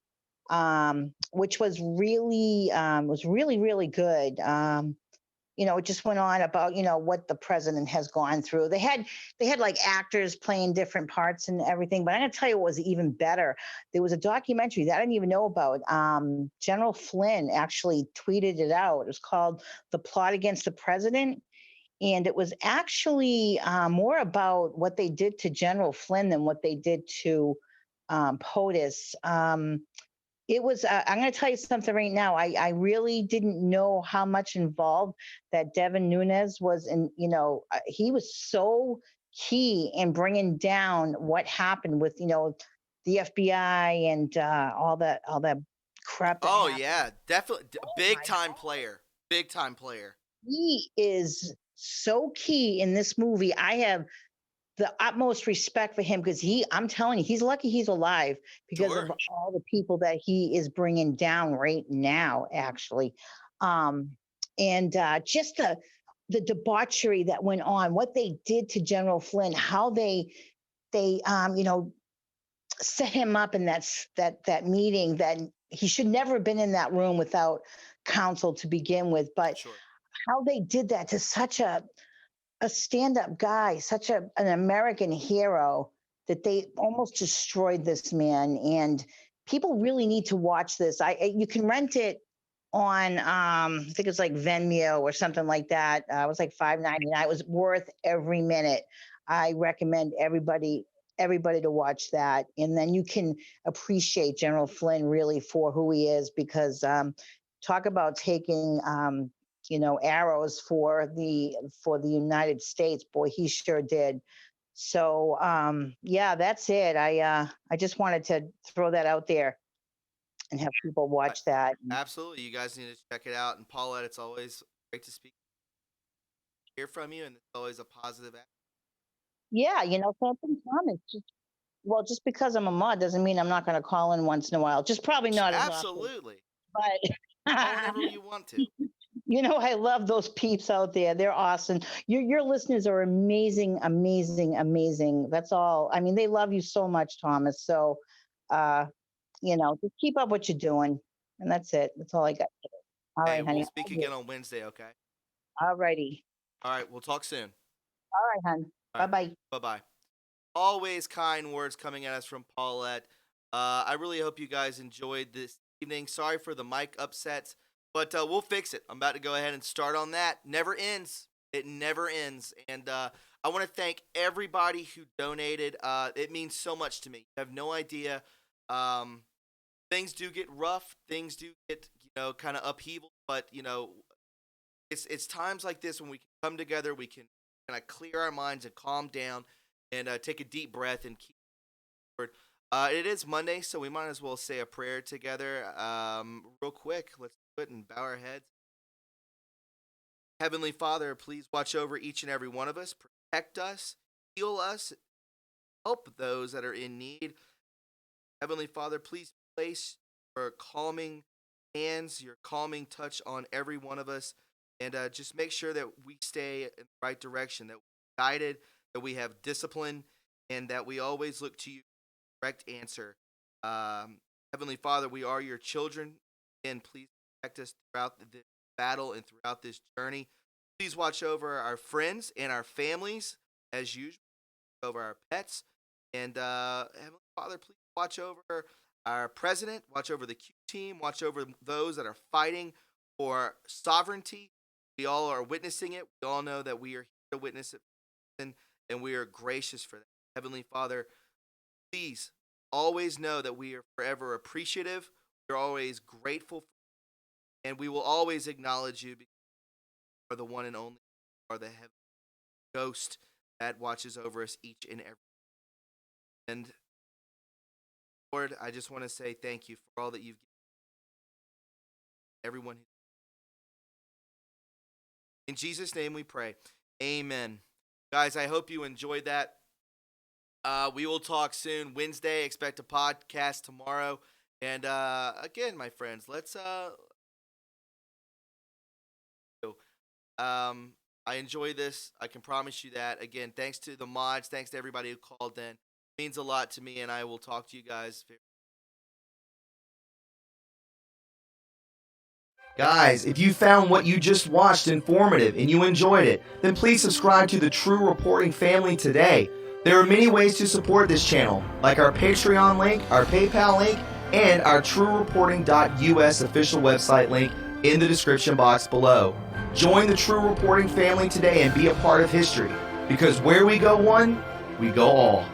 which was really really good. It just went on about what the president has gone through. They had like actors playing different parts and everything. But I'm gonna tell you what was even better. There was a documentary that I didn't even know about. General Flynn actually tweeted it out. It was called "The Plot Against the President." And it was actually more about what they did to General Flynn than what they did to POTUS. It was, I'm going to tell you something right now. I really didn't know how much involved that Devin Nunes was in, he was so key in bringing down what happened with, the FBI and all that crap that Oh happened. yeah, definitely big my time player. Big time player. He is so key in this movie. I have the utmost respect for him because I'm telling you, he's lucky he's alive because of Sure. all the people that he is bringing down right now, actually. And just the debauchery that went on, what they did to General Flynn, how they set him up in that meeting that he should never have been in that room without counsel to begin with, but Sure. how they did that to such a stand-up guy, such an American hero, that they almost destroyed this man. And people really need to watch this. You can rent it on I think it's like Venmo or something like that. It was like $5.99. It was worth every minute. I recommend everybody to watch that, and then you can appreciate General Flynn really for who he is, because talk about taking arrows for the United States. Boy, he sure did. So yeah, that's it. I just wanted to throw that out there and have people watch that. Absolutely, you guys need to check it out. And Paulette, it's always great to hear from you, and it's always a positive. Yeah, something, Thomas. Just because I'm a mod doesn't mean I'm not going to call in once in a while. Just probably not as often, Absolutely. Call but whenever you want to. I love those peeps out there. They're awesome. Your listeners are amazing, amazing, amazing. That's all. I mean, they love you so much, Thomas. So, uh, just keep up what you're doing, and that's it. That's all I got. All Hey, right, we'll honey. speak again on Wednesday, okay? All righty. All right, we'll talk soon. All right, hon. All Bye right, bye. bye-bye. Always kind words coming at us from Paulette. I really hope you guys enjoyed this evening. Sorry for the mic upsets, but we'll fix it. I'm about to go ahead and start on that. Never ends. It never ends. And I want to thank everybody who donated. It means so much to me. You have no idea. Things do get rough. Things do get, kind of upheaval. But, it's times like this when we can come together. We can kind of clear our minds and calm down and take a deep breath and keep forward. It is Monday, so we might as well say a prayer together. Real quick, let's do it and bow our heads. Heavenly Father, please watch over each and every one of us, protect us, heal us, help those that are in need. Heavenly Father, please place your calming hands, your calming touch on every one of us, and just make sure that we stay in the right direction, that we're guided, that we have discipline, and that we always look to you for the correct answer. Heavenly Father, we are your children, and please protect us throughout this battle and throughout this journey. Please watch over our friends and our families as usual, over our pets, and Heavenly Father, please watch over our president, watch over the Q team, watch over those that are fighting for sovereignty. We all are witnessing it. We all know that we are here to witness it, and we are gracious for that. Heavenly Father, please always know that we are forever appreciative. We're always grateful, and we will always acknowledge you because you are the one and only, you are the heavenly ghost that watches over us each and every day. And Lord, I just want to say thank you for all that you've given everyone. In Jesus' name we pray. Amen. Guys, I hope you enjoyed that. We will talk soon. Wednesday, expect a podcast tomorrow. And again, my friends, let's I enjoy this. I can promise you that. Again, thanks to the mods, thanks to everybody who called in. It means a lot to me, and I will talk to you guys very. Guys, if you found what you just watched informative and you enjoyed it, then please subscribe to the True Reporting family today. There are many ways to support this channel, like our Patreon link, our PayPal link, and our TRUreporting.us official website link in the description box below. Join the True Reporting family today and be a part of history, because where we go one, we go all.